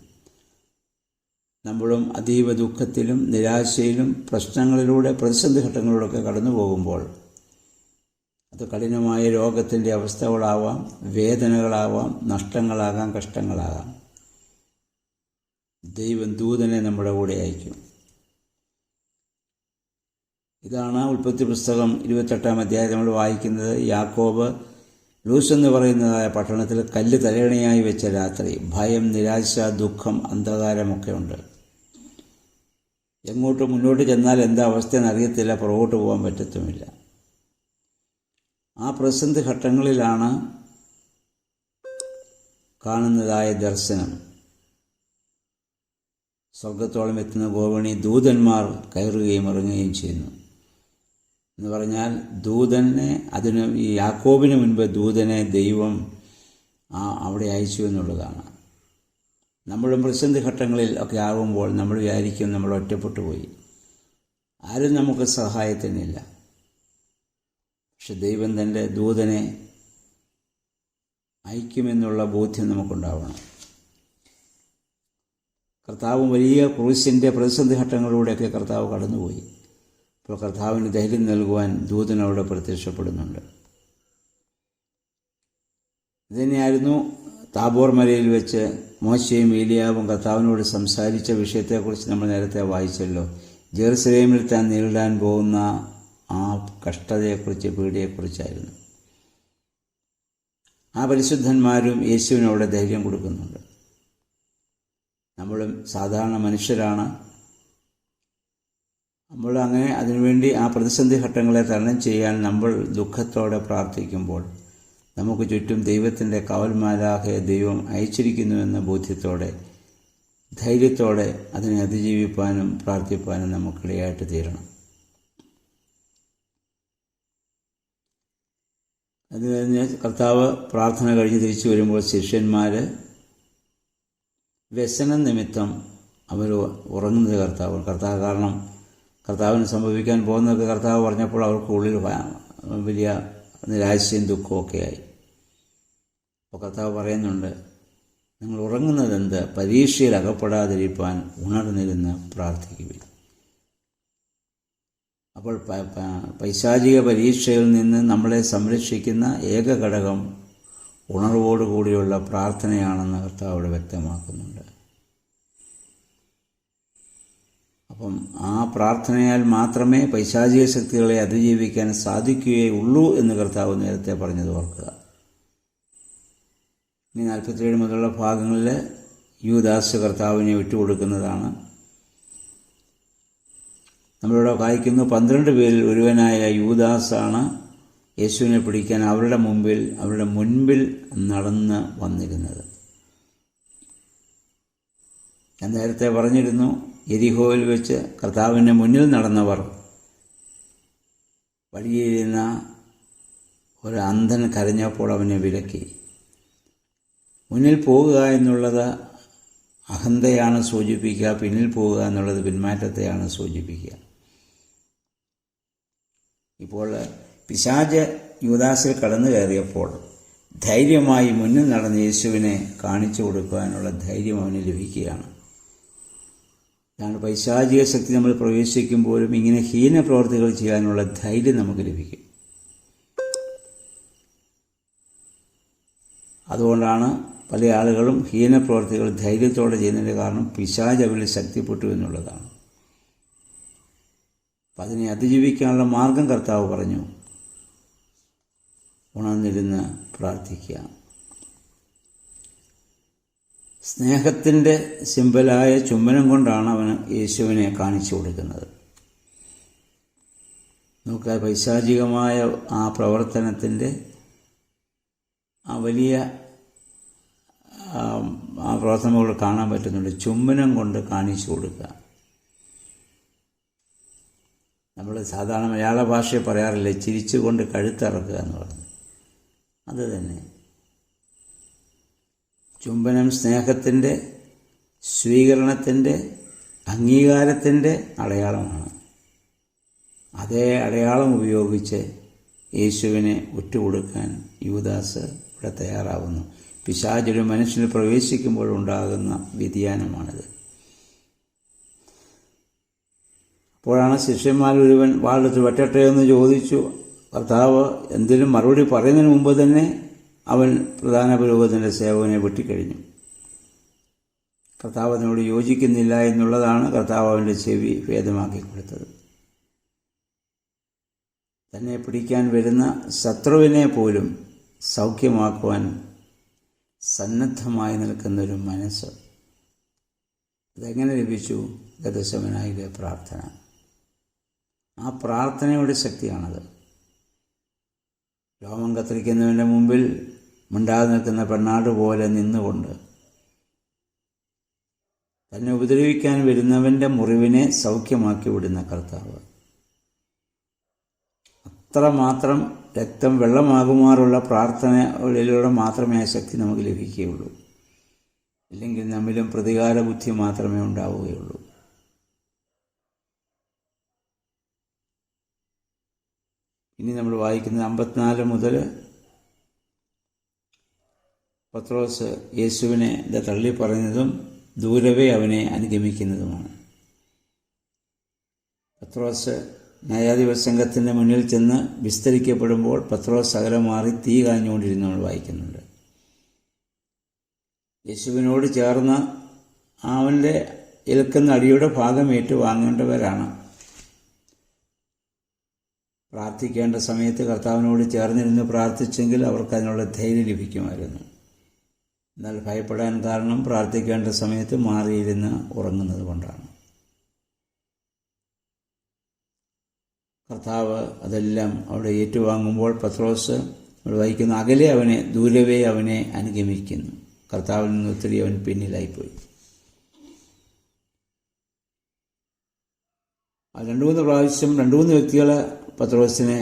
നമ്മളും അതീവ ദുഃഖത്തിലും നിരാശയിലും പ്രശ്നങ്ങളിലൂടെ, പ്രതിസന്ധി ഘട്ടങ്ങളിലൂടെയൊക്കെ കടന്നു പോകുമ്പോൾ, അത് കഠിനമായ രോഗത്തിൻ്റെ അവസ്ഥകളാവാം, വേദനകളാവാം, നഷ്ടങ്ങളാകാം, കഷ്ടങ്ങളാകാം, ദൈവം ദൂതനെ നമ്മുടെ കൂടെ അയക്കും. ഇതാണ് ഉൽപ്പത്തി പുസ്തകം 28-ാം അധ്യായം നമ്മൾ വായിക്കുന്നത്. യാക്കോബ് ലൂസ് എന്ന് പറയുന്നതായ പട്ടണത്തിൽ കല്ല് തലയണയായി വെച്ച രാത്രി ഭയം, നിരാശ, ദുഃഖം, അന്ധകാരമൊക്കെ ഉണ്ട്. എങ്ങോട്ട് മുന്നോട്ട് ചെന്നാൽ എന്താ അവസ്ഥയെന്ന് അറിയത്തില്ല, പുറകോട്ട് പോകാൻ പറ്റത്തുമില്ല. ആ പ്രതിസന്ധി ഘട്ടങ്ങളിലാണ് കാണുന്നതായ ദർശനം. സ്വർഗത്തോളം എത്തുന്ന ഗോവണി ദൂതന്മാർ കയറുകയും ഇറങ്ങുകയും ചെയ്യുന്നു. എന്ന് പറഞ്ഞാൽ ദൂതനെ, അതിന് ഈ യാക്കോബിന് മുൻപ് ദൂതനെ ദൈവം അവിടെ അയച്ചു എന്നുള്ളതാണ്. നമ്മളും പ്രതിസന്ധി ഘട്ടങ്ങളിൽ ഒക്കെ ആകുമ്പോൾ നമ്മൾ വിചാരിക്കും നമ്മൾ ഒറ്റപ്പെട്ടു പോയി, ആരും നമുക്ക് സഹായത്തിനില്ല. പക്ഷെ ദൈവം തൻ്റെ ദൂതനെ അയക്കുമെന്നുള്ള ബോധ്യം നമുക്കുണ്ടാവണം. കർത്താവ് വലിയ ക്രൂശിൻ്റെ പ്രതിസന്ധി ഘട്ടങ്ങളിലൂടെയൊക്കെ കർത്താവ് കടന്നുപോയി. അപ്പോൾ കർത്താവിന് ധൈര്യം നൽകുവാൻ ദൂതനവിടെ പ്രത്യക്ഷപ്പെടുന്നുണ്ട്. ഇതുതന്നെയായിരുന്നു താബോർ മലയിൽ വെച്ച് മോശയും ഏലിയാവും കർത്താവിനോട് സംസാരിച്ച വിഷയത്തെക്കുറിച്ച് നമ്മൾ നേരത്തെ വായിച്ചല്ലോ. ജെറുസലേമിൽ താൻ നേരിടാൻ പോകുന്ന ആ കഷ്ടതയെക്കുറിച്ച്, പീഡയെക്കുറിച്ചായിരുന്നു. ആ പരിശുദ്ധന്മാരും യേശുവിനവിടെ ധൈര്യം കൊടുക്കുന്നുണ്ട്. നമ്മളും സാധാരണ മനുഷ്യരാണ്. നമ്മൾ അങ്ങനെ അതിനുവേണ്ടി ആ പ്രതിസന്ധി ഘട്ടങ്ങളെ തരണം ചെയ്യാൻ നമ്മൾ ദുഃഖത്തോടെ പ്രാർത്ഥിക്കുമ്പോൾ നമുക്ക് ചുറ്റും ദൈവത്തിൻ്റെ കാവൽമാലാഖയെ ദൈവം അയച്ചിരിക്കുന്നുവെന്ന ബോധ്യത്തോടെ, ധൈര്യത്തോടെ അതിനെ അതിജീവിപ്പാനും പ്രാർത്ഥിപ്പാനും നമുക്കിടയായിട്ട് തീരണം. അത് കഴിഞ്ഞ് കർത്താവ് പ്രാർത്ഥന കഴിഞ്ഞ് തിരിച്ചു വരുമ്പോൾ ശിഷ്യന്മാർ വ്യസനം നിമിത്തം അവർ ഉറങ്ങുന്നത് കർത്താവ് കർത്താവിന് സംഭവിക്കാൻ പോകുന്നതൊക്കെ കർത്താവ് പറഞ്ഞപ്പോൾ അവർക്ക് ഉള്ളിൽ വലിയ നിരാശയും ദുഃഖമൊക്കെ ആയി. അപ്പോൾ കർത്താവ് പറയുന്നുണ്ട്, നിങ്ങൾ ഉറങ്ങുന്നതെന്ത്? പരീക്ഷയിൽ അകപ്പെടാതിരിക്കാൻ ഉണർന്നിരുന്ന് പ്രാർത്ഥിക്കുവിൻ. അപ്പോൾ പൈശാചിക പരീക്ഷയിൽ നിന്ന് നമ്മളെ സംരക്ഷിക്കുന്ന ഏക ഘടകം ഉണർവോടുകൂടിയുള്ള പ്രാർത്ഥനയാണെന്ന് കർത്താവ് അവിടെ വ്യക്തമാക്കുന്നുണ്ട്. അപ്പം ആ പ്രാർത്ഥനയാൽ മാത്രമേ പൈശാചിക ശക്തികളെ അതിജീവിക്കാൻ സാധിക്കുകയുള്ളൂ എന്ന് കർത്താവ് നേരത്തെ പറഞ്ഞത് ഓർക്കുക. ഇനി 47 മുതലുള്ള ഭാഗങ്ങളിൽ യൂദാസ് കർത്താവിനെ വിട്ടുകൊടുക്കുന്നതാണ്. നമ്മളിവിടെ വായിക്കുന്നു, 12 പേരിൽ ഒരുവനായ യൂദാസാണ് യേശുവിനെ പിടിക്കാൻ അവരുടെ മുൻപിൽ നടന്ന് വന്നിരുന്നത്. ഞാൻ നേരത്തെ പറഞ്ഞിരുന്നു, യെരിഹോയിൽ വെച്ച് കർത്താവിൻ്റെ മുന്നിൽ നടന്നവർ വഴിയിരുന്ന ഒരു അന്ധൻ കരഞ്ഞപ്പോൾ അവനെ വിലക്കി. മുന്നിൽ പോകുക എന്നുള്ളത് അഹന്തയാണ് സൂചിപ്പിക്കുക, പിന്നിൽ പോകുക എന്നുള്ളത് പിന്മാറ്റത്തെയാണ് സൂചിപ്പിക്കുക. ഇപ്പോൾ പിശാച് യൂദാസിൽ കടന്നു കയറിയപ്പോൾ ധൈര്യമായി മുന്നിൽ നടന്ന് യേശുവിനെ കാണിച്ചു കൊടുക്കുവാനുള്ള ധൈര്യം അവന് ലഭിക്കുകയാണ്. അതാണ് പൈശാചിക ശക്തി നമ്മൾ പ്രവേശിക്കുമ്പോഴും ഇങ്ങനെ ഹീനപ്രവർത്തികൾ ചെയ്യാനുള്ള ധൈര്യം നമുക്ക് ലഭിക്കും. അതുകൊണ്ടാണ് പല ആളുകളും ഹീനപ്രവർത്തികൾ ധൈര്യത്തോടെ ചെയ്യുന്നതിൻ്റെ കാരണം പിശാച് അവരിൽ ശക്തിപ്പെട്ടു എന്നുള്ളതാണ്. അപ്പം അതിനെ അതിജീവിക്കാനുള്ള മാർഗം കർത്താവ് പറഞ്ഞു, ഉണർന്നിരുന്ന് പ്രാർത്ഥിക്കുക. സ്നേഹത്തിൻ്റെ സിമ്പലായ ചുംബനം കൊണ്ടാണ് അവന് യേശുവിനെ കാണിച്ചു കൊടുക്കുന്നത്. നമുക്ക് പൈശാചികമായ ആ പ്രവർത്തനത്തിൻ്റെ ആ വലിയ ആ പ്രവർത്തനങ്ങൾ കാണാൻ പറ്റുന്നുണ്ട്. ചുംബനം കൊണ്ട് കാണിച്ചു കൊടുക്കുക. നമ്മൾ സാധാരണ മലയാള ഭാഷയിൽ പറയാറില്ലേ, ചിരിച്ചുകൊണ്ട് കഴുത്തിറക്കുക എന്ന് പറഞ്ഞു. അത് തന്നെ ചുംബനം സ്നേഹത്തിൻ്റെ, സ്വീകരണത്തിൻ്റെ, അംഗീകാരത്തിൻ്റെ അടയാളമാണ്. അതേ അടയാളം ഉപയോഗിച്ച് യേശുവിനെ ഒറ്റുകൊടുക്കാൻ യൂദാസ് ഇവിടെ തയ്യാറാവുന്നു. പിശാചൊരു മനുഷ്യന് പ്രവേശിക്കുമ്പോഴുണ്ടാകുന്ന വ്യതിയാനമാണിത്. അപ്പോഴാണ് ശിഷ്യന്മാരൊരുവൻ വാളെടുത്ത് വെട്ടട്ടെ എന്ന് ചോദിച്ചു. കർത്താവ് എന്തെങ്കിലും മറുപടി പറയുന്നതിന് മുമ്പ് തന്നെ അവൻ പ്രധാന പുരോഹിതൻ്റെ സേവകനെ വെട്ടിക്കഴിഞ്ഞു. കർത്താവ് അതിനോട് യോജിക്കുന്നില്ല എന്നുള്ളതാണ് കർത്താവ് അവൻ്റെ ചെവി ഭേദമാക്കി കൊടുത്തത്. തന്നെ പിടിക്കാൻ വരുന്ന ശത്രുവിനെ പോലും സൗഖ്യമാക്കുവാൻ സന്നദ്ധമായി നിൽക്കുന്നൊരു മനസ്സ്. ഇതെങ്ങനെ ലഭിച്ചു? ഗതശമനായിലെ പ്രാർത്ഥന. ആ പ്രാർത്ഥനയുടെ ശക്തിയാണത്. രോമം കത്തിരിക്കുന്നവൻ്റെ മുമ്പിൽ മിണ്ടാതെ നിൽക്കുന്ന പെണ്ണാട് പോലെ നിന്നുകൊണ്ട് തന്നെ ഉപദ്രവിക്കാൻ വരുന്നവൻ്റെ മുറിവിനെ സൗഖ്യമാക്കി വിടുന്ന കർത്താവ്. അത്രമാത്രം രക്തം വെള്ളമാകുമാറുള്ള പ്രാർത്ഥനകളിലൂടെ മാത്രമേ ആ ശക്തി നമുക്ക് ലഭിക്കുകയുള്ളൂ. ഇല്ലെങ്കിൽ നമ്മിലും പ്രതികാര ബുദ്ധി മാത്രമേ ഉണ്ടാവുകയുള്ളൂ. ഇനി നമ്മൾ വായിക്കുന്നത് 54 മുതൽ പത്രോസ് യേശുവിനെ തള്ളി പറയുന്നതും ദൂരവേ അവനെ അനുഗമിക്കുന്നതുമാണ്. പത്രോസ് ന്യായാധിപ സംഘത്തിൻ്റെ മുന്നിൽ ചെന്ന് വിസ്തരിക്കപ്പെടുമ്പോൾ പത്രോസ് അകലം മാറി തീ കാഞ്ഞുകൊണ്ടിരുന്നു നമ്മൾ വായിക്കുന്നുണ്ട്. യേശുവിനോട് ചേർന്ന് അവൻ്റെ ഏൽക്കുന്ന അടിയുടെ ഭാഗം ഏറ്റുവാങ്ങേണ്ടവരാണ്. പ്രാർത്ഥിക്കേണ്ട സമയത്ത് കർത്താവിനോട് ചേർന്നിരുന്ന് പ്രാർത്ഥിച്ചെങ്കിൽ അവർക്ക് അതിനുള്ള ധൈര്യം ലഭിക്കുമായിരുന്നു. എന്നാൽ ഭയപ്പെടാൻ കാരണം പ്രാർത്ഥിക്കേണ്ട സമയത്ത് മാറിയിരുന്ന് ഉറങ്ങുന്നത് കൊണ്ടാണ്. കർത്താവ് അതെല്ലാം അവിടെ ഏറ്റുവാങ്ങുമ്പോൾ പത്രോസ് വായിക്കുന്ന അകലെ അവനെ, ദൂരവേ അവനെ അനുഗമിക്കുന്നു. കർത്താവിൽ നിന്ന് ഒത്തിരി അവൻ പിന്നിലായിപ്പോയി. 2-3 പ്രാവശ്യം 2-3 വ്യക്തികൾ പത്രോസിനെ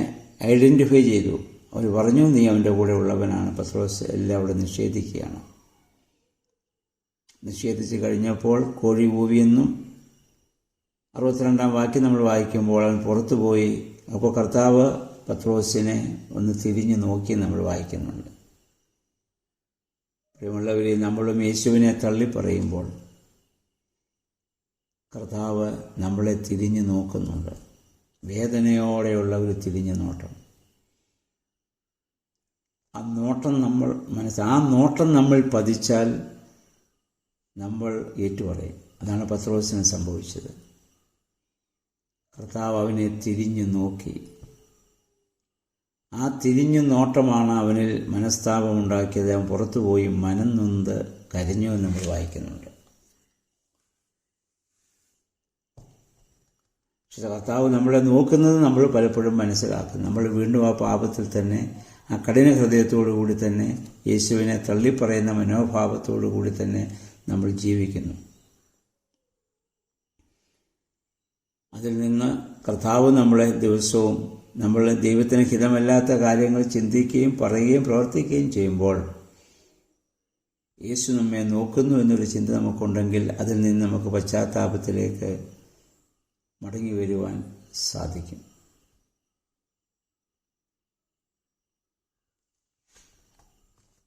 ഐഡൻറ്റിഫൈ ചെയ്തു. അവർ പറഞ്ഞു, നീ അവൻ്റെ കൂടെ ഉള്ളവനാണ്. പത്രോസ് എല്ലാം അവിടെ നിഷേധിക്കുകയാണ്. നിഷേധിച്ച് കഴിഞ്ഞപ്പോൾ കോഴി കൂവിയെന്നും 62-ാം വാക്യം നമ്മൾ വായിക്കുമ്പോൾ അവൻ പുറത്തു പോയി. അപ്പോൾ കർത്താവ് പത്രോസിനെ ഒന്ന് തിരിഞ്ഞു നോക്കി നമ്മൾ വായിക്കുന്നുണ്ട്. പ്രിയമുള്ളവരെ, നമ്മളും യേശുവിനെ തള്ളിപ്പറയുമ്പോൾ കർത്താവ് നമ്മളെ തിരിഞ്ഞു നോക്കുന്നുണ്ട്. വേദനയോടെയുള്ള ഒരു തിരിഞ്ഞു നോട്ടം. ആ നോട്ടം നമ്മൾ പതിച്ചാൽ നമ്മൾ ഏറ്റുപറയും. അതാണ് പത്രോസിന് സംഭവിച്ചത്. കർത്താവ് അവനെ തിരിഞ്ഞു നോക്കി. ആ തിരിഞ്ഞു നോട്ടമാണ് അവനിൽ മനസ്താപമുണ്ടാക്കിയത്. അവൻ പുറത്തുപോയി മനംനൊന്ത് കരഞ്ഞു എന്ന് നമ്മൾ വായിക്കുന്നുണ്ട്. പക്ഷേ കർത്താവ് നമ്മളെ നോക്കുന്നത് നമ്മൾ പലപ്പോഴും മനസ്സിലാക്കും. നമ്മൾ വീണ്ടും ആ പാപത്തിൽ തന്നെ, ആ കഠിന ഹൃദയത്തോടു കൂടി തന്നെ, യേശുവിനെ തള്ളിപ്പറയുന്ന മനോഭാവത്തോടു കൂടി തന്നെ നമ്മൾ ജീവിക്കുന്നു. അതിൽ നിന്ന് കർത്താവ് നമ്മളെ ദിവസവും നമ്മൾ ദൈവത്തിന് ഹിതമല്ലാത്ത കാര്യങ്ങൾ ചിന്തിക്കുകയും പറയുകയും പ്രവർത്തിക്കുകയും ചെയ്യുമ്പോൾ യേശു നമ്മെ നോക്കുന്നു എന്നൊരു ചിന്ത നമുക്കുണ്ടെങ്കിൽ അതിൽ നിന്ന് നമുക്ക് പശ്ചാത്താപത്തിലേക്ക് മടങ്ങി വരുവാൻ സാധിക്കും.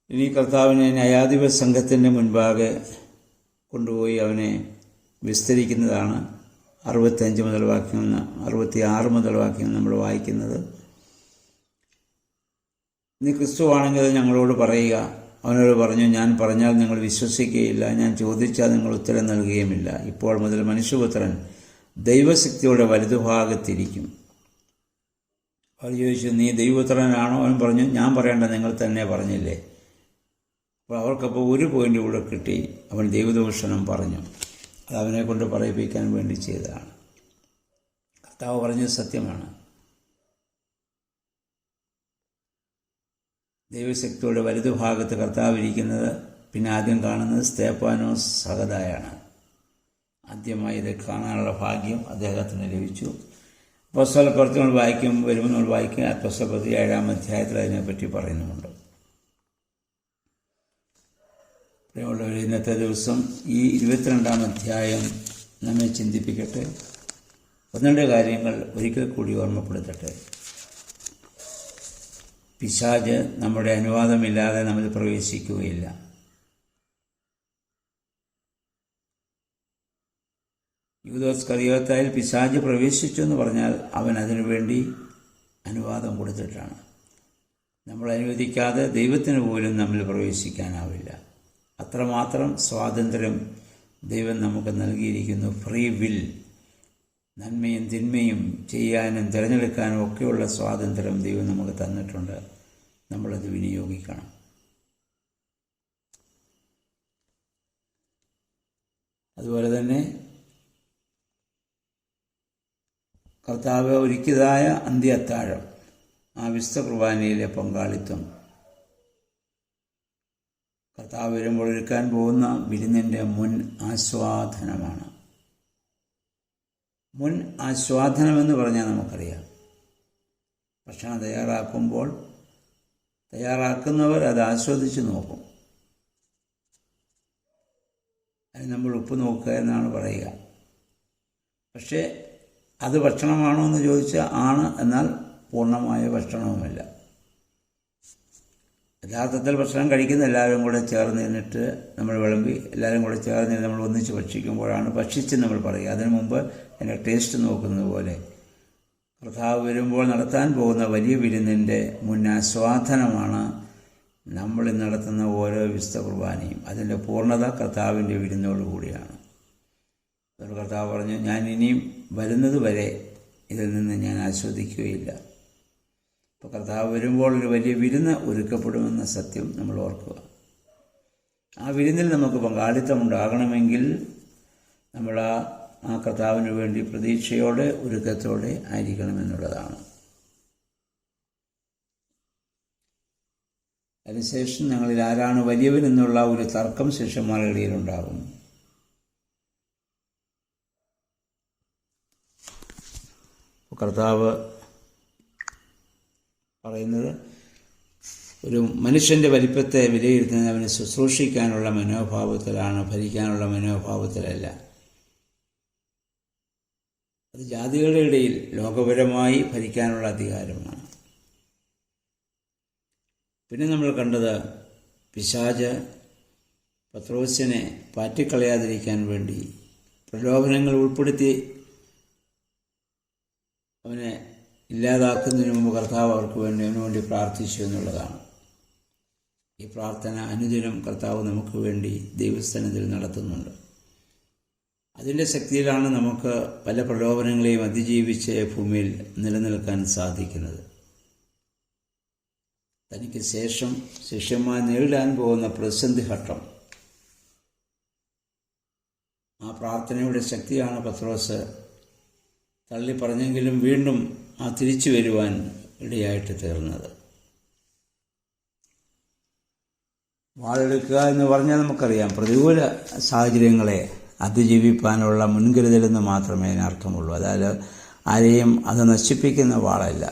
ഇനി കർത്താവിനെ ന്യായാധിപ സംഘത്തിൻ്റെ മുൻപാകെ കൊണ്ടുപോയി അവനെ വിസ്തരിക്കുന്നതാണ് 65 മുതൽ വാക്യം 66 മുതൽ വാക്യം നമ്മൾ വായിക്കുന്നത്. നീ ക്രിസ്തുവാണെങ്കിൽ ഞങ്ങളോട് പറയുക. അവനോട് പറഞ്ഞു, ഞാൻ പറഞ്ഞാൽ നിങ്ങൾ വിശ്വസിക്കുകയില്ല, ഞാൻ ചോദിച്ചാൽ നിങ്ങൾ ഉത്തരം നൽകുകയുമില്ല. ഇപ്പോൾ മുതൽ മനുഷ്യപുത്രൻ ദൈവശക്തിയുടെ വലതുഭാഗത്തിരിക്കും. അവർ ചോദിച്ചു, നീ ദൈവപുത്രനാണോ? അവൻ പറഞ്ഞു, ഞാൻ പറയേണ്ട നിങ്ങൾ തന്നെ പറഞ്ഞില്ലേ. അപ്പോൾ അവർക്കപ്പോൾ ഒരു പോയിന്റ് കൂടെ കിട്ടി. അവൻ ദൈവദൂഷണം പറഞ്ഞു. അത് അവനെ കൊണ്ട് പറയിപ്പിക്കാൻ വേണ്ടി ചെയ്തതാണ്. കർത്താവ് പറഞ്ഞത് സത്യമാണ്. ദൈവശക്തിയുടെ വലതുഭാഗത്ത് കർത്താവ് ഇരിക്കുന്നത് പിന്നെ ആദ്യം കാണുന്നത് സ്തേഫാനോസ് സഹദായാണ്. ആദ്യമായി ഇത് കാണാനുള്ള ഭാഗ്യം അദ്ദേഹത്തിന് ലഭിച്ചു. അപ്പോസ്തലപ്രവൃത്തി നമ്മൾ വരുമ്പോൾ നമ്മൾ വായിക്കും. അപ്പോസ്തലപ്രവൃത്തി 7-ാം അധ്യായത്തിൽ അതിനെപ്പറ്റി പറയുന്നുമുണ്ട്. പ്രിയമുള്ളവർ, ഇന്നത്തെ ദിവസം ഈ 22-ാം അധ്യായം നമ്മെ ചിന്തിപ്പിക്കട്ടെ. 1-2 കാര്യങ്ങൾ ഒരിക്കൽ കൂടി ഓർമ്മപ്പെടുത്തട്ടെ. പിശാച് നമ്മുടെ അനുവാദമില്ലാതെ നമ്മൾ പ്രവേശിക്കുകയില്ല. യൂദാസ് കറിയോത്തായിൽ പിശാച് പ്രവേശിച്ചു എന്ന് പറഞ്ഞാൽ അവൻ അതിനുവേണ്ടി അനുവാദം കൊടുത്തിട്ടാണ്. നമ്മൾ അനുവദിക്കാതെ ദൈവത്തിന് പോലും നമ്മൾ പ്രവേശിക്കാനാവില്ല. അത്രമാത്രം സ്വാതന്ത്ര്യം ദൈവം നമുക്ക് നൽകിയിരിക്കുന്നു. ഫ്രീ വിൽ, നന്മയും തിന്മയും ചെയ്യാനും തിരഞ്ഞെടുക്കാനും ഒക്കെയുള്ള സ്വാതന്ത്ര്യം ദൈവം നമുക്ക് തന്നിട്ടുണ്ട്. നമ്മളത് വിനിയോഗിക്കണം. അതുപോലെ തന്നെ കർത്താവ് ഒരുക്കിയതായ അന്ത്യത്താഴം, ആ വിശുദ്ധ കുർബാനയിലെ പങ്കാളിത്തം, കർത്താവ് വരുമ്പോൾ ഒരുക്കാൻ പോകുന്ന വിരുന്നിൻ്റെ മുൻ ആസ്വാദനമാണ്. മുൻ ആസ്വാദനമെന്ന് പറഞ്ഞാൽ നമുക്കറിയാം, ഭക്ഷണം തയ്യാറാക്കുന്നവർ അത് ആസ്വദിച്ച് നോക്കും. അത് നമ്മൾ ഉപ്പ് നോക്കുക എന്നാണ് പറയുക. പക്ഷേ അത് ഭക്ഷണമാണോ എന്ന് ചോദിച്ചാൽ ആണ്, എന്നാൽ പൂർണ്ണമായ ഭക്ഷണവുമല്ല. യഥാർത്ഥത്തിൽ ഭക്ഷണം കഴിക്കുന്ന എല്ലാവരും കൂടെ ചേർന്നിരുന്നിട്ട് നമ്മൾ വിളമ്പി എല്ലാവരും കൂടെ ചേർന്നിട്ട് നമ്മൾ ഒന്നിച്ച് ഭക്ഷിക്കുമ്പോഴാണ് ഭക്ഷിച്ച് നമ്മൾ പറയുക. അതിനു മുമ്പ് അതിൻ്റെ ടേസ്റ്റ് നോക്കുന്നത് പോലെ കർത്താവ് വരുമ്പോൾ നടത്താൻ പോകുന്ന വലിയ വിരുന്നിൻ്റെ മുന്നാസ്വാദനമാണ് നമ്മൾ നടത്തുന്ന ഓരോ വിശുദ്ധ കുർബാനയും. അതിൻ്റെ പൂർണ്ണത കർത്താവിൻ്റെ വിരുന്നോട് കൂടിയാണ്. അതുകൊണ്ട് കർത്താവ് പറഞ്ഞു, ഞാൻ ഇനിയും വരുന്നത് വരെ ഇതിൽ നിന്ന് ഞാൻ ആസ്വദിക്കുകയില്ല. അപ്പോൾ കർത്താവ് വരുമ്പോൾ ഒരു വലിയ വിരുന്ന് ഒരുക്കപ്പെടുമെന്ന സത്യം നമ്മൾ ഓർക്കുക. ആ വിരുന്നിൽ നമുക്ക് പങ്കാളിത്തം ഉണ്ടാകണമെങ്കിൽ നമ്മൾ ആ കർത്താവിന് വേണ്ടി പ്രതീക്ഷയോടെ ഒരുക്കത്തോടെ ആയിരിക്കണമെന്നുള്ളതാണ്. അതിനുശേഷം ഞങ്ങളിൽ ആരാണ് വലിയവനെന്നുള്ള ഒരു തർക്കം ശിഷ്യന്മാരുടെ ഇടയിലുണ്ടാകും. കർത്താവ് പറയുന്നത്, ഒരു മനുഷ്യൻ്റെ വലിപ്പത്തെ വിലയിരുത്തുന്നത് അവനെ ശുശ്രൂഷിക്കാനുള്ള മനോഭാവത്തിലാണ്, ഭരിക്കാനുള്ള മനോഭാവത്തിലല്ല. അത് ജാതികളുടെ ഇടയിൽ ലോകപരമായി ഭരിക്കാനുള്ള അധികാരമാണ്. പിന്നെ നമ്മൾ കണ്ടത്, പിശാച് പത്രോസിനെ പാറ്റിക്കളയാതിരിക്കാൻ വേണ്ടി പ്രലോഭനങ്ങൾ ഉൾപ്പെടുത്തി അവനെ ഇല്ലാതാക്കുന്നതിന് മുമ്പ് കർത്താവ് അവന് വേണ്ടി പ്രാർത്ഥിച്ചു എന്നുള്ളതാണ്. ഈ പ്രാർത്ഥന അനുദിനം കർത്താവ് നമുക്ക് വേണ്ടി ദൈവസ്ഥാനത്തിൽ നടത്തുന്നുണ്ട്. അതിൻ്റെ ശക്തിയിലാണ് നമുക്ക് പല പ്രലോഭനങ്ങളെയും അതിജീവിച്ച് ഭൂമിയിൽ നിലനിൽക്കാൻ സാധിക്കുന്നത്. തനിക്ക് ശേഷം ശിഷ്യന്മാർ നേരിടാൻ പോകുന്ന പ്രതിസന്ധി ഘട്ടം, ആ പ്രാർത്ഥനയുടെ ശക്തിയാണ് പത്രോസ് തള്ളിപ്പറഞ്ഞെങ്കിലും വീണ്ടും ആ തിരിച്ചു വരുവാൻ ഇടയായിട്ട് തീർന്നത്. വാളെടുക്കുക എന്ന് പറഞ്ഞാൽ നമുക്കറിയാം, പ്രതികൂല സാഹചര്യങ്ങളെ അതിജീവിപ്പാനുള്ള മുൻകരുതലെന്ന് മാത്രമേ അതിനർത്ഥമുള്ളൂ. അതായത് ആരെയും അത് നശിപ്പിക്കുന്ന വാളല്ല.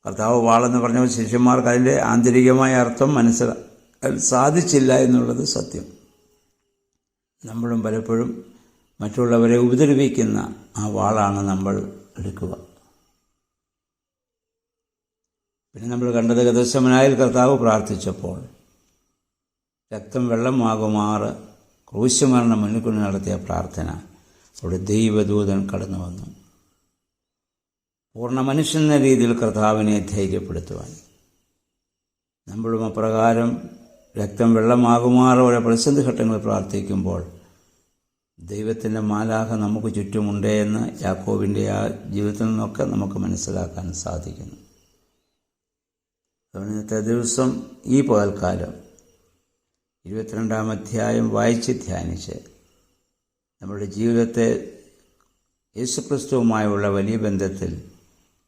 കർത്താവ് വാളെന്ന് പറഞ്ഞ ശിഷ്യന്മാർക്ക് അതിൻ്റെ ആന്തരികമായ അർത്ഥം മനസ്സിലാക്കാൻ സാധിച്ചില്ല എന്നുള്ളത് സത്യം. നമ്മളും പലപ്പോഴും മറ്റുള്ളവരെ ഉപദ്രവിക്കുന്ന ആ വാളാണ് നമ്മൾ എടുക്കുക. പിന്നെ നമ്മൾ കണ്ടത് ഗെത്സമനായിൽ കർത്താവ് പ്രാർത്ഥിച്ചപ്പോൾ രക്തം വെള്ളമാകുമാറ് ക്രൂശുമരണം മുന്നിൽ നടത്തിയ പ്രാർത്ഥന, അവിടെ ദൈവദൂതൻ കടന്നു വന്നു. പൂർണ്ണ മനുഷ്യനെന്ന രീതിയിൽ കർത്താവിനെ ധൈര്യപ്പെടുത്തുവാൻ നമ്മളും അപ്രകാരം രക്തം വെള്ളമാകുമാറ് ഓരോ പ്രതിസന്ധി ഘട്ടങ്ങളിൽ പ്രാർത്ഥിക്കുമ്പോൾ ദൈവത്തിൻ്റെ മാലാഖ നമുക്ക് ചുറ്റുമുണ്ടേ എന്ന് യാക്കോബിൻ്റെ ആ ജീവിതത്തിൽ നിന്നൊക്കെ നമുക്ക് മനസ്സിലാക്കാൻ സാധിക്കുന്നു. അതുകൊണ്ട് ഇന്നത്തെ ദിവസം ഈ പകൽക്കാലം 22-ാം അധ്യായം വായിച്ച് ധ്യാനിച്ച് നമ്മുടെ ജീവിതത്തെ യേശുക്രിസ്തുവുമായുള്ള വലിയ ബന്ധത്തിൽ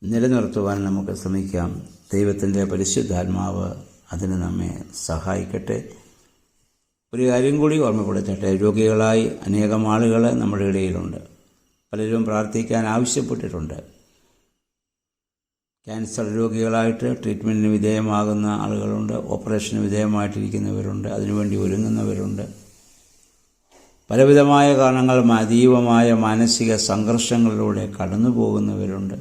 നിലനിർത്തുവാൻ നമുക്ക് ശ്രമിക്കാം. ദൈവത്തിൻ്റെ പരിശുദ്ധാത്മാവ് അതിന് നമ്മെ സഹായിക്കട്ടെ. ഒരു കാര്യം കൂടി ഓർമ്മപ്പെടുത്തട്ടെ. രോഗികളായി അനേകം ആളുകൾ നമ്മുടെ ഇടയിലുണ്ട്. പലരും പ്രാർത്ഥിക്കാൻ ആവശ്യപ്പെട്ടിട്ടുണ്ട്. ക്യാൻസർ രോഗികളായിട്ട് ട്രീറ്റ്മെൻറ്റിന് വിധേയമാകുന്ന ആളുകളുണ്ട്. ഓപ്പറേഷന് വിധേയമായിട്ടിരിക്കുന്നവരുണ്ട്. അതിനുവേണ്ടി ഒരുങ്ങുന്നവരുണ്ട്. പലവിധമായ കാരണങ്ങൾ അതീവമായ മാനസിക സംഘർഷങ്ങളിലൂടെ കടന്നു പോകുന്നവരുണ്ട്.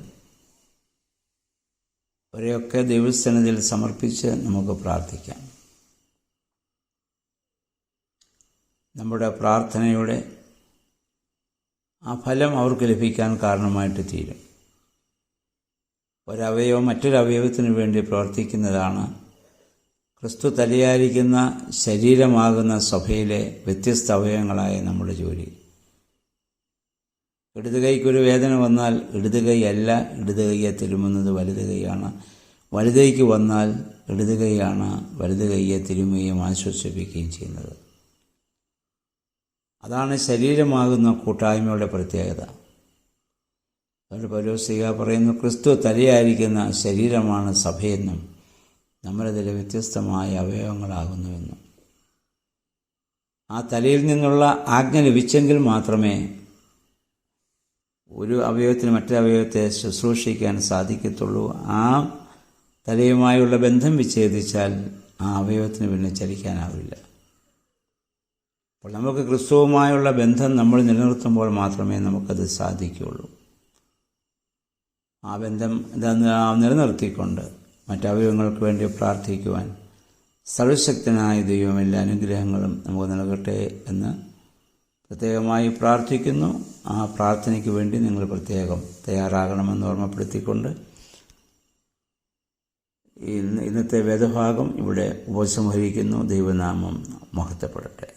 അവരെയൊക്കെ ദൈവസന്നിധിയിൽ സമർപ്പിച്ച് നമുക്ക് പ്രാർത്ഥിക്കാം. നമ്മുടെ പ്രാർത്ഥനയുടെ ആ ഫലം അവർക്ക് ലഭിക്കാൻ കാരണമായിട്ട് തീരും. ഒരവയവം മറ്റൊരവയവത്തിന് വേണ്ടി പ്രവർത്തിക്കുന്നതാണ് ക്രിസ്തു തലയായിരിക്കുന്ന ശരീരമാകുന്ന സഭയിലെ വ്യത്യസ്ത അവയവങ്ങളായ നമ്മുടെ ജോലി. ഇടത് കൈക്കൊരു വേദന വന്നാൽ ഇടത് കൈയല്ല ഇടത് കൈയെ തിരുമുന്നത് വലത് കൈയാണ്. വലത് കൈക്ക് വന്നാൽ ഇടത് കൈയാണ് വലത് കൈയെ തിരുമുകയും ആശ്വസിപ്പിക്കുകയും ചെയ്യുന്നത്. അതാണ് ശരീരമാകുന്ന കൂട്ടായ്മയുടെ പ്രത്യേകത. അതുകൊണ്ട് പൗലോസ്ലീഹ പറയുന്നു, ക്രിസ്തു തലയായിരിക്കുന്ന ശരീരമാണ് സഭയെന്നും നമ്മളതിലെ വ്യത്യസ്തമായ അവയവങ്ങളാകുന്നുവെന്നും. ആ തലയിൽ നിന്നുള്ള ആജ്ഞ ലഭിച്ചെങ്കിൽ മാത്രമേ ഒരു അവയവത്തിന് മറ്റൊരു അവയവത്തെ ശുശ്രൂഷിക്കാൻ സാധിക്കത്തുള്ളൂ. ആ തലയുമായുള്ള ബന്ധം വിച്ഛേദിച്ചാൽ ആ അവയവത്തിന് പിന്നെ ചലിക്കാനാവില്ല. അപ്പോൾ നമുക്ക് ക്രിസ്തുവുമായുള്ള ബന്ധം നമ്മൾ നിലനിർത്തുമ്പോൾ മാത്രമേ നമുക്കത് സാധിക്കുകയുള്ളൂ. ആ ബന്ധം നിലനിർത്തിക്കൊണ്ട് മറ്റവയവങ്ങൾക്ക് വേണ്ടി പ്രാർത്ഥിക്കുവാൻ സർവശക്തനായ ദൈവം എല്ലാ അനുഗ്രഹങ്ങളും നമുക്ക് നൽകട്ടെ എന്ന് പ്രത്യേകമായി പ്രാർത്ഥിക്കുന്നു. ആ പ്രാർത്ഥനയ്ക്ക് വേണ്ടി നിങ്ങൾ പ്രത്യേകം തയ്യാറാകണമെന്ന് ഓർമ്മപ്പെടുത്തിക്കൊണ്ട് ഇന്നത്തെ വേദഭാഗം ഇവിടെ ഉപസംഹരിക്കുന്നു. ദൈവനാമം മഹത്വപ്പെടട്ടെ.